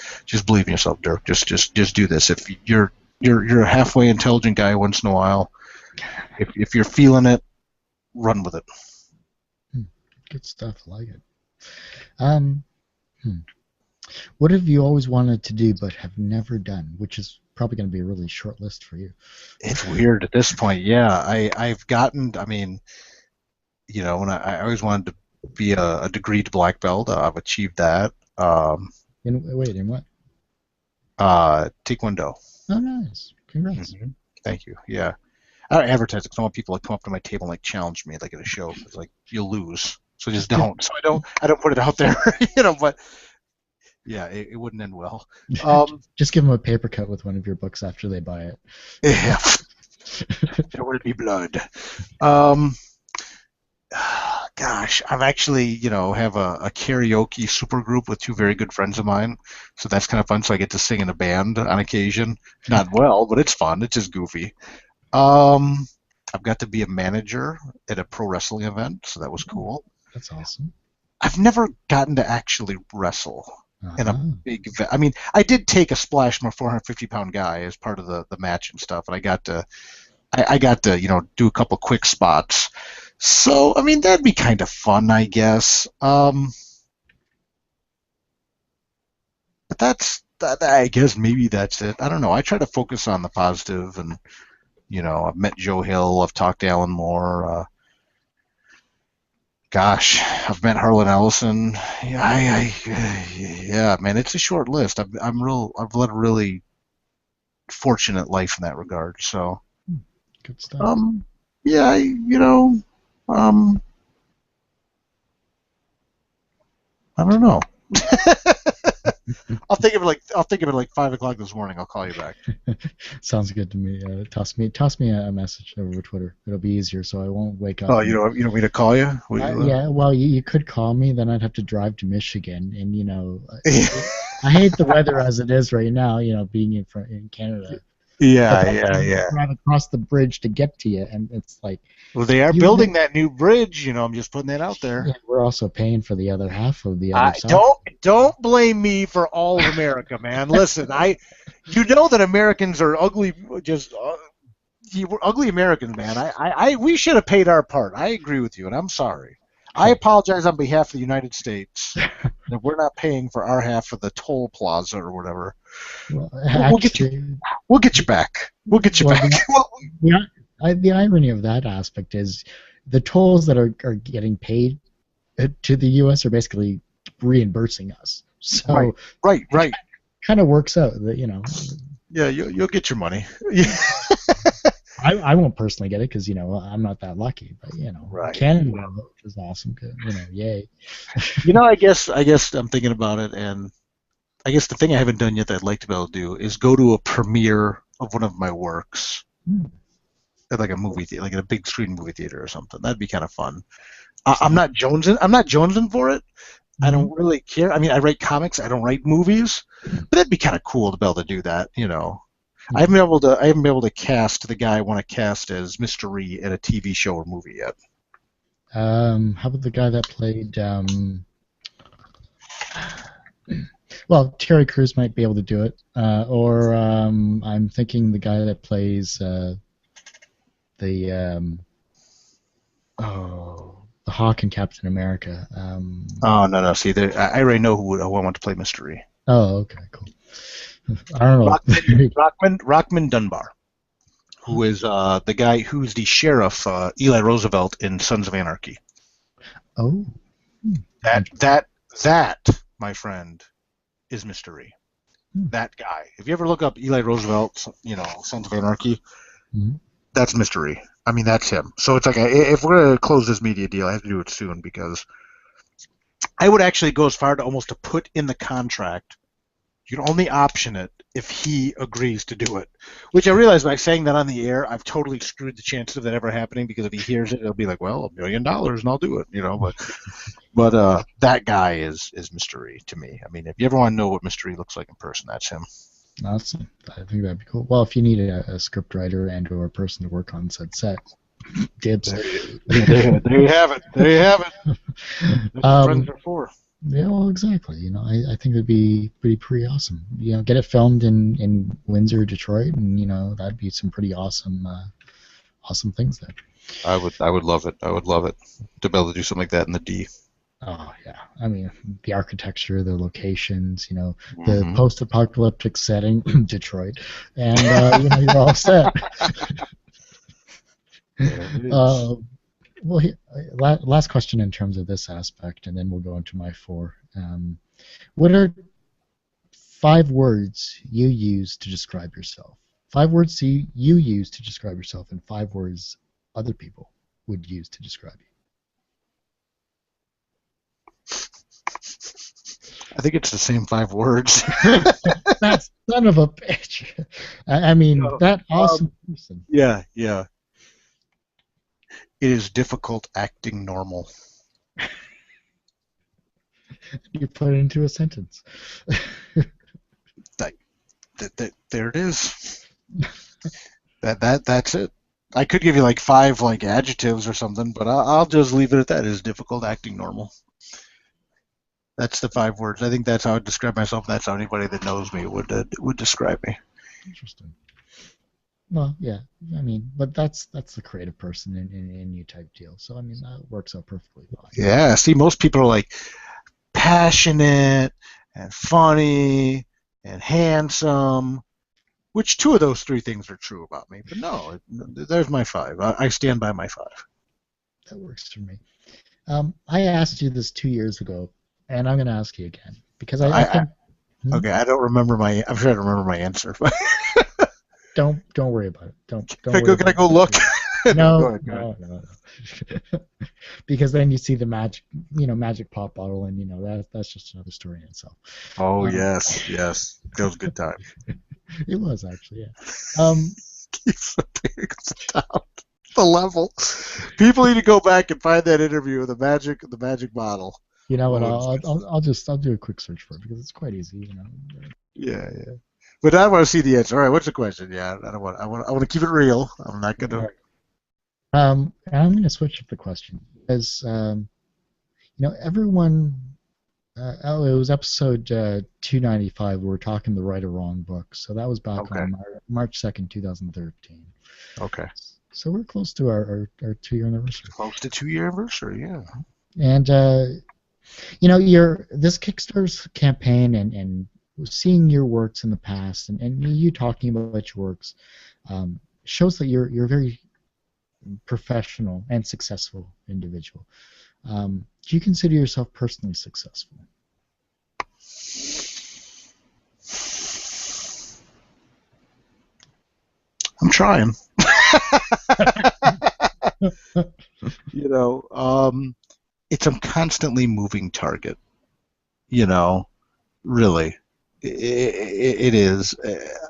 believe in yourself, Dirk. Just do this. If you're a halfway intelligent guy once in a while, if you're feeling it, run with it. Good stuff. I like it. What have you always wanted to do but have never done? Which is probably going to be a really short list for you. It's weird at this point. Yeah, I've gotten. I mean, when I always wanted to be a degreed black belt. I've achieved that. In what? Taekwondo. Oh, nice. Congrats. Mm-hmm. Thank you. Yeah, I don't advertise it because I want people to come up to my table and challenge me like at a show. It's like you'll lose. So just don't. So I don't put it out there, but yeah, it wouldn't end well. Just give them a paper cut with one of your books after they buy it. Yeah. There will be blood. Gosh, I've actually, have a karaoke super group with two very good friends of mine. So that's kind of fun. So I get to sing in a band on occasion. Not well, but it's fun. It's just goofy. Um, I've got to be a manager at a pro wrestling event, so that was Oh, cool. that's awesome. I've never gotten to actually wrestle in a Uh-huh. big event. I mean, I did take a splash from a 450-pound guy as part of the match and stuff, and I got to, do a couple quick spots. So, I mean, that'd be kind of fun, I guess. But I guess maybe that's it. I don't know. I try to focus on the positive, and I've met Joe Hill, I've talked to Alan Moore. Gosh, I've met Harlan Ellison. Yeah, yeah, man, it's a short list. I've led a really fortunate life in that regard. So, Hmm, good stuff. um, yeah, um, I don't know. I'll think of it like 5 o'clock this morning. I'll call you back. Sounds good to me. Toss me a message over Twitter. It'll be easier, so I won't wake up. Oh, And you don't want me to call you? yeah, well, you could call me, then I'd have to drive to Michigan, and I hate the weather as it is right now. Being in Canada, but Yeah, then I yeah, have to yeah. drive across the bridge to get to you, and it's like Well, they are you. building that new bridge. I'm just putting that out Yeah, there. we're also paying for the other half of the other I side. don't blame me for all of America, man. Listen, you know that Americans are ugly, just we're ugly Americans, man. We should have paid our part. I agree with you, and I'm sorry. I Hey, apologize on behalf of the United States that we're not paying for our half of the toll plaza or whatever. well, We'll get you. actually, We'll get you back. We'll get you well, back. the irony of that aspect is the tolls that are getting paid to the U.S. are basically reimbursing us. Right, So right, it right. kind of works out that Yeah, you'll get your money. Yeah. I won't personally get it because I'm not that lucky, but Right. Canada is awesome. Yay. I guess I'm thinking about it, and I guess the thing I haven't done yet that I'd like to be able to do is go to a premiere of one of my works Hmm, at like a movie theater, like at a big screen movie theater or something. That'd be kind of fun. I'm so, not jonesing. I'm not jonesing for it. I mhm. don't really care. I mean, I write comics. I don't write movies, but that'd be kind of cool to be able to do that. I Yeah. haven't been able to. I haven't been able to cast the guy I want to cast as Mr. Rhee in a TV show or movie yet. How about the guy that played? Well, Terry Crews might be able to do it, or I'm thinking the guy that plays the the Hawk in Captain America. Oh no, no. See, I already know who I want to play Mr. Rhee. Oh, okay, cool. I don't know. Rockman Dunbar, who is the guy who's the sheriff, Eli Roosevelt in Sons of Anarchy. Oh, hmm, That interesting. that that, my friend, is Mystery. Hmm, That guy. If you ever look up Eli Roosevelt, Sons of Anarchy, hmm. that's Mystery. I mean, that's him. So it's like, if we're gonna close this media deal, I have to do it soon because I would actually go as far to almost to put in the contract. You can only option it if he agrees to do it. Which I realize by saying that on the air, I've totally screwed the chances of that ever happening because if he hears it, he'll be like, "Well, $1 million and I'll do it." But that guy is Mystery to me. I mean, if you ever want to know what Mystery looks like in person, that's him. Awesome. I think that'd be cool. Well, if you need a script writer and or a person to work on said set, dibs. There you have it. There you have it. That's what friends um, are for. yeah, well, exactly. I think it'd be pretty awesome. Get it filmed in Windsor, Detroit, and that'd be some pretty awesome things there. I would love it. I would love it to be able to do something like that in the D. Oh yeah, I mean the architecture, the locations, the Mm-hmm. post-apocalyptic setting, Detroit, and you're all set. There it is. Uh, well, last question in terms of this aspect, and then we'll go into my four. What are 5 words you use to describe yourself? 5 words you use to describe yourself, and 5 words other people would use to describe I think it's the same 5 words. you. That son of a bitch. I mean, No, that um, awesome person. yeah, yeah. It is difficult acting normal. You put it into a sentence. Like, there it is. That's it. I could give you like 5 like adjectives or something, but I'll just leave it at that. Is difficult, acting normal. That's the 5 words. I think that's how I describe myself. That's how anybody that knows me would describe me. Interesting. Well, yeah. I mean, but that's the creative person in you type deal. So I mean, that works out perfectly fine. Yeah. See, most people are like passionate and funny and handsome, which 2 of those 3 things are true about me. But no, there's my 5. I stand by my 5. That works for me. I asked you this 2 years ago, and I'm going to ask you again because I I think. Hmm? Okay. I don't remember my. I'm sure I don't remember my answer. But Don't worry about it. Don't can I worry go? Can I about go look? it. No, go No, ahead. Go ahead. no. Because then you see the magic, magic pop bottle, and that's just another story in itself. Oh Um, yes, yes. That was a good time. it was actually, yeah. Um, Keeps the pigs down the level. People need to go back and find that interview of the magic bottle. you know what? Oh, it's good stuff. I'll do a quick search for it because it's quite easy. Yeah, yeah. But I want to see the answer. All right, what's the question? Yeah, I don't want. I want to keep it real. I'm not All gonna. right. And I'm going to switch up the question because everyone. It was episode 295. We were talking the right or wrong book, so that was back Okay. on March 2nd, 2013. Okay. So we're close to our 2 year anniversary. Close to 2 year anniversary. Yeah. And your this Kickstarter campaign and seeing your works in the past and you talking about your works shows that you're a very professional and successful individual. Do you consider yourself personally successful? I'm trying. you know, it's a constantly moving target. You know, really, it is.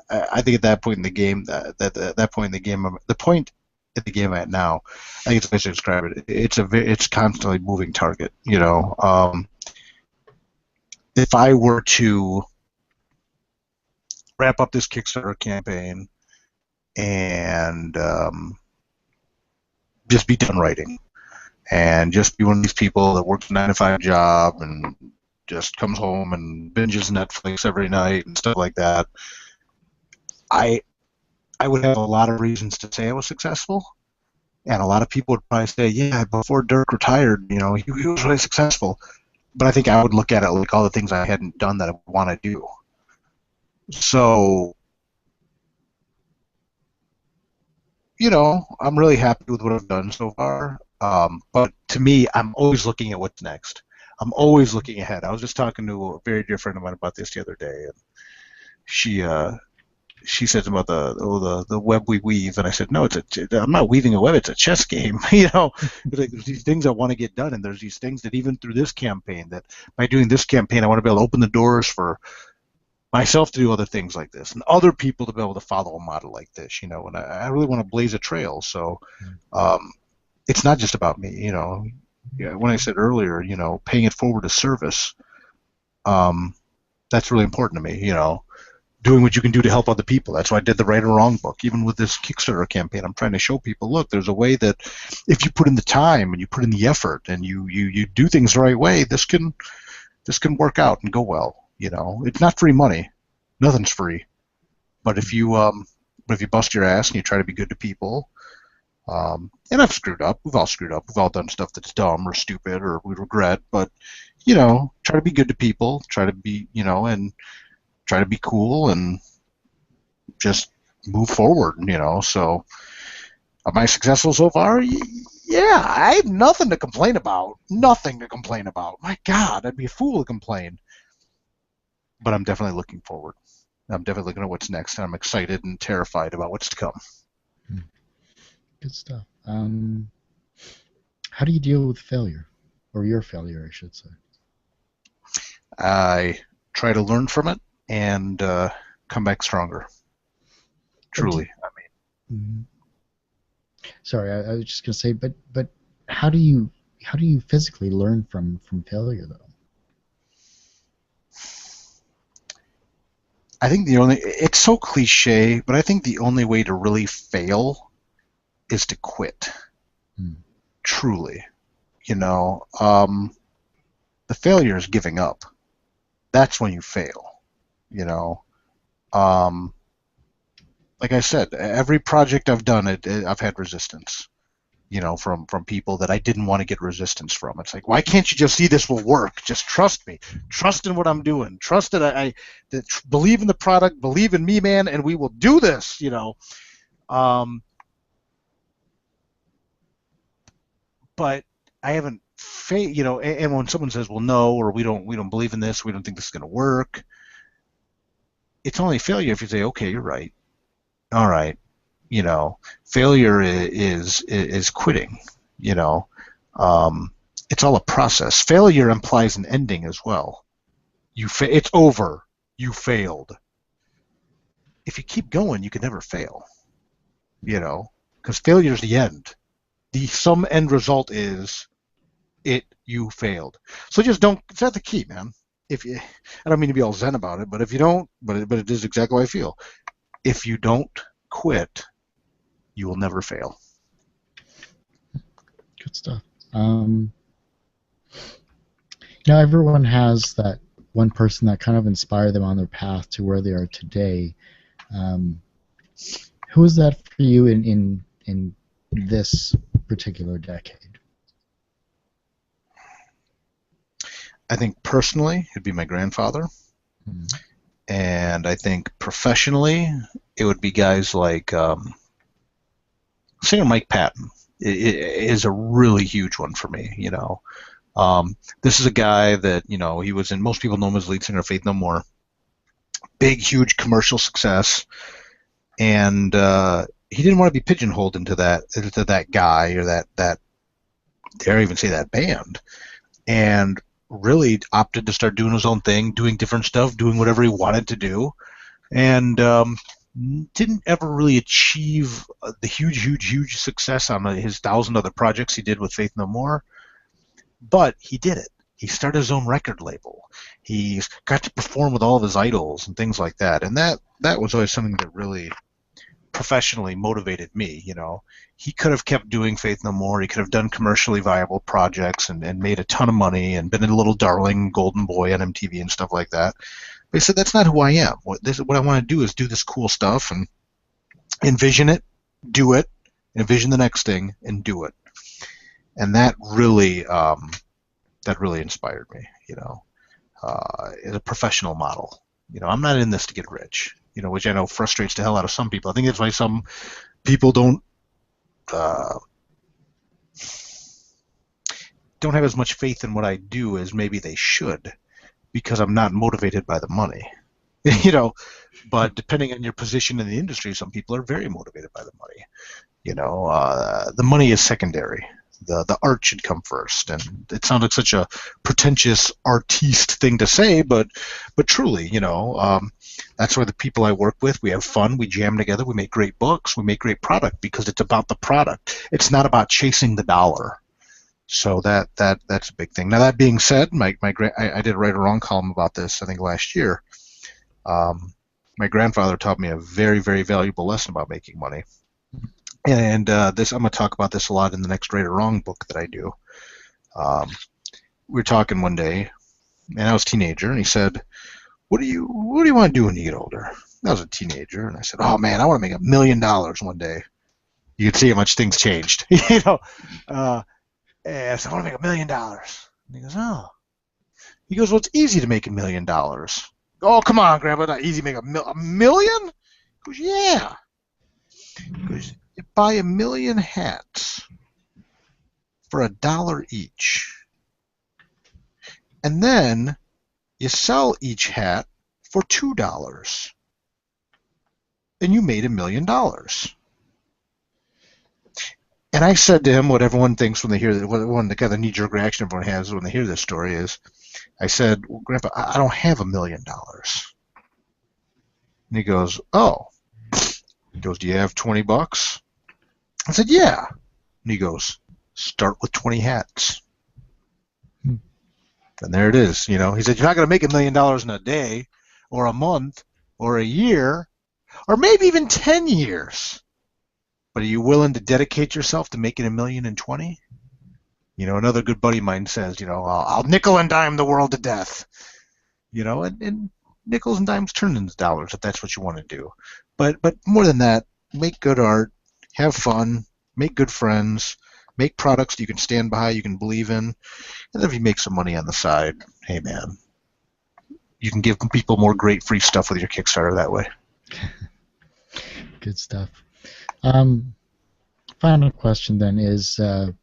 I think at that point in the game, that point in the game, the point at the game I'm at now, I think it's the best to describe it. It's constantly moving target. If I were to wrap up this Kickstarter campaign and just be done writing, and just be one of these people that works a 9 to 5 job and just comes home and binges Netflix every night and stuff like that, I I would have a lot of reasons to say I was successful, and a lot of people would probably say, yeah, before Dirk retired, he was really successful. But I think I would look at it like all the things I hadn't done that I want to do. So, I'm really happy with what I've done so far. But to me, I'm always looking at what's next. I'm always looking ahead. I was just talking to a very dear friend of mine about this the other day, and she she said about the web we weave, and I said, no, I'm not weaving a web. It's a chess game. Like, there's these things I want to get done, and there's these things that even through this campaign, that by doing this campaign, I want to be able to open the doors for myself to do other things like this, and other people to be able to follow a model like this. And I really want to blaze a trail. So it's not just about me. Yeah, when I said earlier, paying it forward as service, that's really important to me. Doing what you can do to help other people. That's why I did the right or wrong book. Even with this Kickstarter campaign, I'm trying to show people, look, there's a way that if you put in the time and you put in the effort and you do things the right way, this can work out and go well. It's not free money. Nothing's free. But if you bust your ass and you try to be good to people, and I've screwed up. We've all screwed up. We've all done stuff that's dumb or stupid or we regret. But try to be good to people. Try to be and try to be cool and just move forward. So am I successful so far? Yeah, I have nothing to complain about. Nothing to complain about. My God, I'd be a fool to complain. But I'm definitely looking forward. I'm definitely looking at what's next, and I'm excited and terrified about what's to come. Good stuff. How do you deal with failure, or your failure, I should say? I try to learn from it and come back stronger. Truly. Mhm. Sorry, I was just gonna say, but how do you physically learn from failure though? I think it's so cliche, but I think the only way to really fail is to quit. Hmm. Truly, the failure is giving up. That's when you fail. You know, um, like I said, every project I've done, I've had resistance. From people that I didn't want to get resistance from. It's like, why can't you just see this will work? Just trust me. Trust in what I'm doing. Trust that believe in the product, believe in me, man, and we will do this. Um, but I haven't and when someone says, well, no, or we don't believe in this, we don't think this is going to work, it's only failure if you say, okay, you're right. All right. Failure is quitting. You know, um, it's all a process. Failure implies an ending as well. It's over. You failed. If you keep going, you can never fail. Because failure is the end. The some end result is you failed. So just don't. That's the key, man. If you, I don't mean to be all zen about it, but if you don't, but it is exactly how I feel. If you don't quit, you will never fail. Good stuff. Everyone has that one person that kind of inspired them on their path to where they are today. Um, who is that for you in this particular decade? I think personally, it'd be my grandfather. Hmm. And I think professionally, it would be guys like singer Mike Patton. It is a really huge one for me. This is a guy that he was in. Most people know him as lead singer of Faith No More. Big, huge commercial success, and he didn't want to be pigeonholed into that guy or that dare I even say that band, and really opted to start doing his own thing, doing different stuff, doing whatever he wanted to do, and didn't ever really achieve the huge success on his 1,000 other projects he did with Faith No More. But he did it. He started his own record label. He's got to perform with all of his idols and things like that. And that was always something that really professionally motivated me. He could have kept doing Faith No More. He could have done commercially viable projects and made a ton of money and been a little darling golden boy on MTV and stuff like that. But he said, that's not who I am. What I want to do is do this cool stuff and envision it, do it, envision the next thing, and do it. And that really inspired me. As a professional model. I'm not in this to get rich. Which I know frustrates the hell out of some people. I think that's why some people don't have as much faith in what I do as maybe they should, because I'm not motivated by the money. But depending on your position in the industry, some people are very motivated by the money. The money is secondary. The art should come first, and it sounds like such a pretentious artiste thing to say, but truly, that's where the people I work with, we have fun, we jam together, we make great books, we make great product because it's about the product. It's not about chasing the dollar. So that's a big thing. Now that being said, I did a right or wrong column about this I think last year. My grandfather taught me a very, very valuable lesson about making money. And I'm going to talk about this a lot in the next Right or Wrong book that I do. We were talking one day, and I was a teenager, and he said, "What do you want to do when you get older?" I was a teenager, and I said, "Oh man, I want to make $1 million one day." You could see how much things changed, And I said, "I want to make $1 million." And he goes, "Oh." He goes, "Well, it's easy to make $1 million." Oh, come on, Grandpa, not easy to make $1 million? He goes, "Yeah." He goes, "You buy 1 million hats for $1 each, and then you sell each hat for $2, and you made $1 million." And I said to him what everyone thinks when they hear that, one the kind of knee-jerk reaction everyone has when they hear this story is, I said, "Well, Grandpa, I don't have $1 million." And he goes, "Oh." He goes, "Do you have $20? I said, "Yeah." And he goes, "Start with 20 hats." And there it is. He said, "You're not going to make $1 million in a day or a month, or a year or maybe even 10 years. But are you willing to dedicate yourself to making $1 million in 20? Another good buddy of mine says, I'll nickel and dime the world to death. And nickels and dimes turn into dollars if that's what you want to do. But more than that, make good art, have fun, make good friends, make products that you can stand by, you can believe in. And if you make some money on the side, hey man, you can give people more great free stuff with your Kickstarter that way. Good stuff. Final question then is, the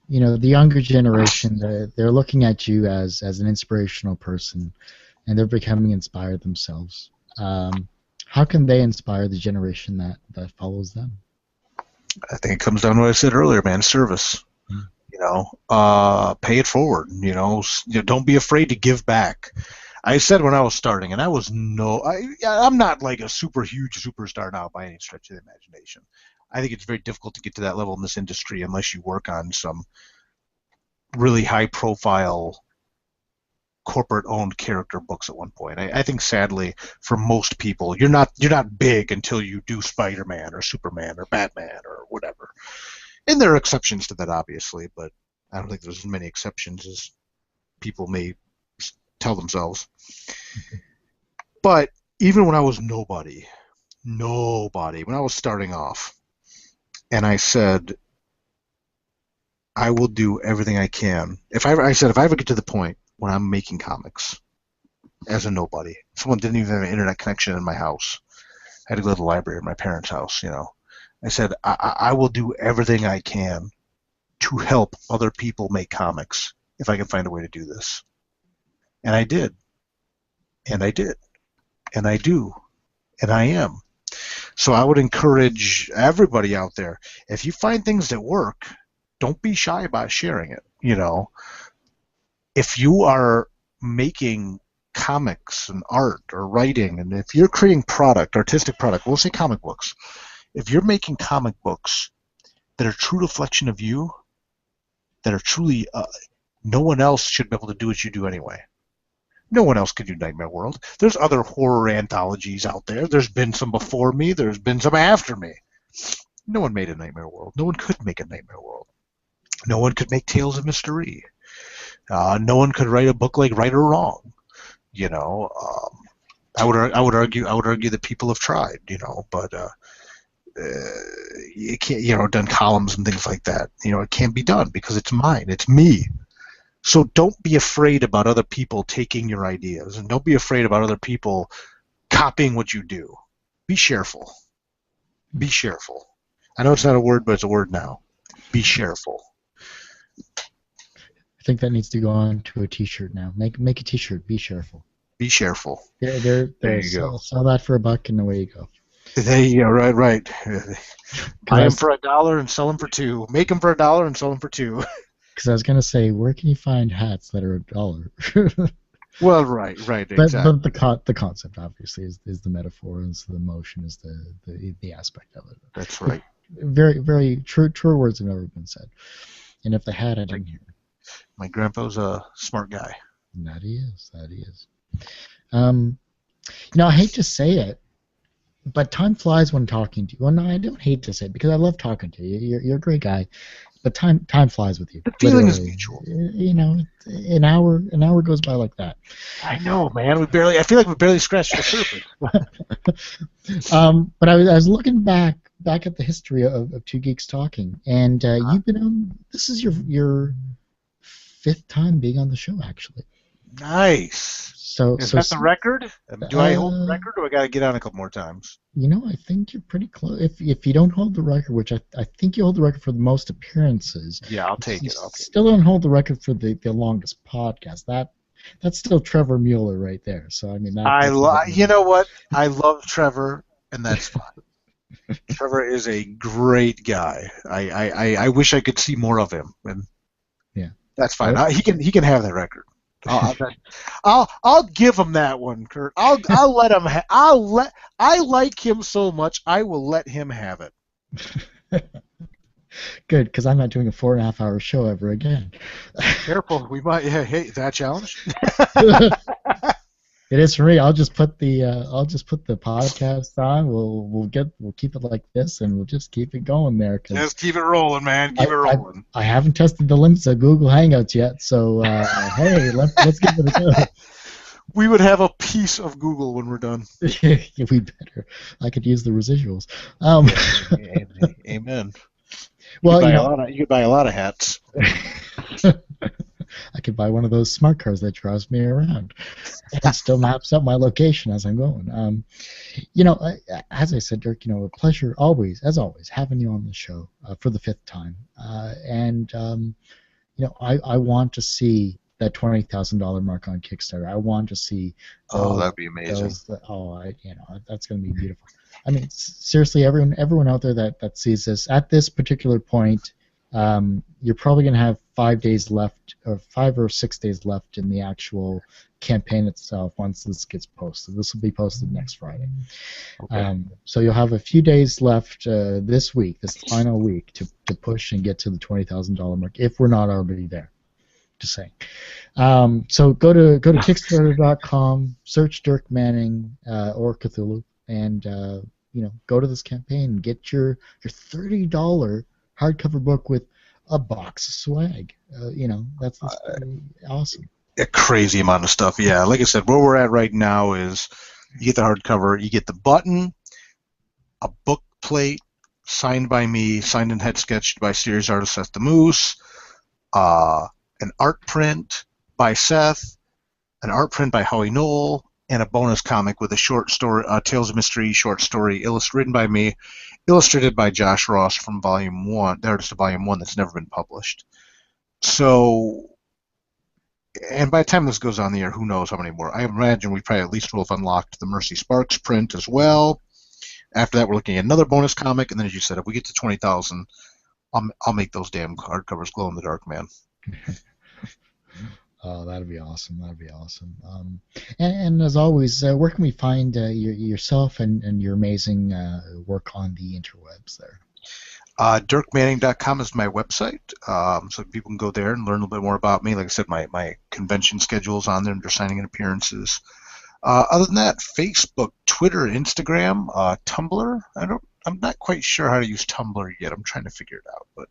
younger generation, they're looking at you as an inspirational person, and they're becoming inspired themselves. How can they inspire the generation that follows them? I think it comes down to what I said earlier, man. Service. Pay it forward. Don't be afraid to give back. I said when I was starting, and I'm not like a super huge superstar now by any stretch of the imagination. I think it's very difficult to get to that level in this industry unless you work on some really high-profile corporate-owned character books at one point. I think sadly for most people, you're not big until you do Spider-Man or Superman or Batman or whatever. And there are exceptions to that, obviously, but I don't think there's as many exceptions as people may tell themselves. But even when I was nobody, when I was starting off, and I said, I will do everything I can. If I ever get to the point when I'm making comics as a nobody, someone didn't even have an internet connection in my house, I had to go to the library at my parents' house, I said, I will do everything I can to help other people make comics if I can find a way to do this. And I did. And I did. And I do. And I am. So I would encourage everybody out there, if you find things that work, don't be shy about sharing it. If you are making comics and art or writing, and if you're creating artistic product, we'll say comic books. If you're making comic books that are true reflection of you, that are truly, no one else should be able to do what you do anyway. No one else could do Nightmare World. There's other horror anthologies out there. There's been some before me. There's been some after me. No one made a Nightmare World. No one could make a Nightmare World. No one could make Tales of Mystery. No one could write a book like Right or Wrong. I would argue that people have tried. But you can't. Done columns and things like that. It can't be done because it's mine. It's me. So don't be afraid about other people taking your ideas, and don't be afraid about other people copying what you do. Be shareful. Be shareful. I know it's not a word, but it's a word now. Be shareful. I think that needs to go on to a T-shirt now. Make a T-shirt. Be shareful. Be shareful. There you go. Sell that for $1 and away you go. There you go. Right. Buy them for $1 and sell them for $2. Make them for $1 and sell them for $2. Because I was going to say, where can you find hats that are $1? Well, right, exactly. But the concept, obviously, is the metaphor, and so the emotion is the aspect of it. That's right. Very, very true words have never been said. And if they had, I didn't hear it. My grandpa's a smart guy. That he is. I hate to say it, but time flies when talking to you. Well, no, I don't hate to say it because I love talking to you. You're a great guy. But time flies with you. The feeling is mutual. An hour goes by like that. I know, man. I feel like we barely scratched the surface. But I was looking back at the history of Two Geeks Talking, and you've been on. This is your 5th time being on the show, actually. Nice. Is that the record? Do I hold the record, or do I got to get on a couple more times? I think you're pretty close. If you don't hold the record, which I think you hold the record for the most appearances. Yeah, I'll take it. Still don't hold the record for the longest podcast. That's still Trevor Mueller right there. So I mean, you know what? I love Trevor, and that's fine. Trevor is a great guy. I wish I could see more of him, and yeah, that's fine. He can have that record. I'll give him that one, Kurt. I'll let him. I like him so much. I will let him have it. Good, because I'm not doing a 4.5-hour show ever again. Careful, we might. Hey, is that a challenge? It is for me. I'll just put the podcast on. We'll keep it like this, and we'll just keep it going there because Just keep it rolling, man. Keep it I rolling. I haven't tested the limits of Google Hangouts yet. So hey, let's give it a go. We would have a piece of Google when we're done. We better. I could use the residuals. Amen. Well, You could buy a lot of hats. I could buy one of those smart cars that drives me around and still maps out my location as I'm going. As I said, Dirk, a pleasure as always, having you on the show for the fifth time. I want to see that $20,000 mark on Kickstarter. I want to see. That'd be amazing. That's going to be beautiful. I mean, seriously, everyone out there that sees this at this particular point, you're probably going to have 5 days left, or 5 or 6 days left in the actual campaign itself once this gets posted. This will be posted next Friday. Okay. So you'll have a few days left this final week, to push and get to the $20,000 mark if we're not already there. Just saying. So go to Kickstarter.com, search Dirk Manning or Cthulhu, and go to this campaign and get your $30 hardcover book with a box of swag. That's awesome. A crazy amount of stuff. Yeah, like I said, where we're at right now is you get the hardcover, you get the button, a book plate signed by me, signed and head sketched by series artist Seth the Moose, an art print by Seth, an art print by Howie Knoll, and a bonus comic with a short story, Tales of Mystery short story, written by me, illustrated by Josh Ross from Volume 1, the artist of Volume 1 that's never been published. So, and by the time this goes on the air, who knows how many more. I imagine we probably at least will have unlocked the Mercy Sparks print as well. After that, we're looking at another bonus comic, and then as you said, if we get to 20,000, I'll make those damn hardcovers glow in the dark, man. Oh, that'd be awesome. That'd be awesome. And as always, where can we find yourself and your amazing work on the interwebs there? DirkManning.com is my website, so people can go there and learn a little bit more about me. Like I said, my convention schedule is on there. I'm just signing in appearances. Other than that, Facebook, Twitter, Instagram, Tumblr. I'm not quite sure how to use Tumblr yet. I'm trying to figure it out. But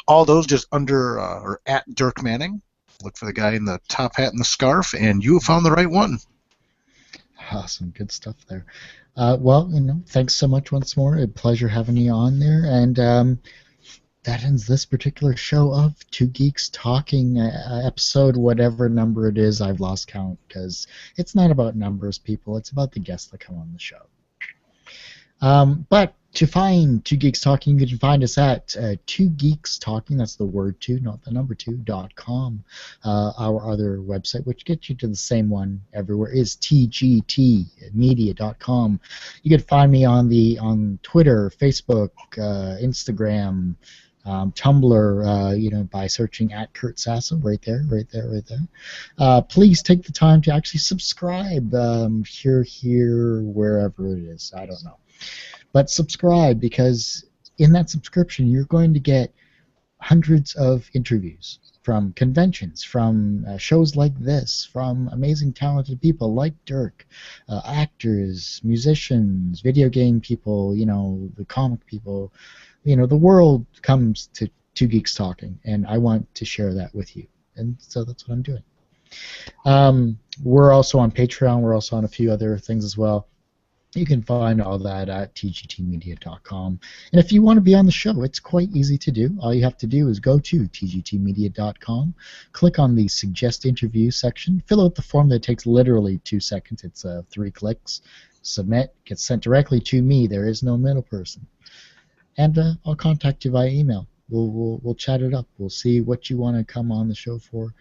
all those just under or at Dirk Manning. Look for the guy in the top hat and the scarf, and you have found the right one. Awesome, good stuff there. Thanks so much once more. A pleasure having you on there. And that ends this particular show of Two Geeks Talking, episode whatever number it is. I've lost count because it's not about numbers, people. It's about the guests that come on the show. But to find Two Geeks Talking, you can find us at Two Geeks Talking. That's the word two, not the number .com. Our other website, which gets you to the same one everywhere, is tgtmedia.com. You can find me on Twitter, Facebook, Instagram, Tumblr, by searching at Kurt Sasso, right there. Please take the time to actually subscribe here, wherever it is. I don't know. But subscribe, because in that subscription you're going to get hundreds of interviews from conventions, from shows like this, from amazing talented people like Dirk, actors, musicians, video game people, the comic people. The world comes to Two Geeks Talking, and I want to share that with you. And so that's what I'm doing. We're also on Patreon. We're also on a few other things as well. You can find all that at tgtmedia.com. And if you want to be on the show, it's quite easy to do. All you have to do is go to tgtmedia.com, click on the Suggest Interview section, fill out the form that takes literally 2 seconds. It's 3 clicks. Submit, gets sent directly to me. There is no middle person. And I'll contact you via email. We'll chat it up. We'll see what you want to come on the show for.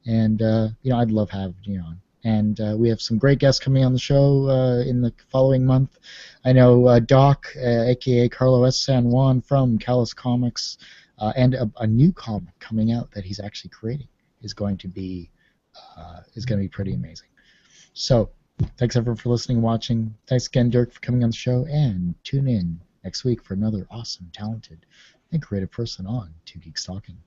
And, I'd love having you on. And we have some great guests coming on the show in the following month. I know Doc, a.k.a. Carlo S. San Juan from Callus Comics, and a new comic coming out that he's actually creating is going to be pretty amazing. So thanks, everyone, for listening and watching. Thanks again, Dirk, for coming on the show. And tune in next week for another awesome, talented, and creative person on Two Geeks Talking.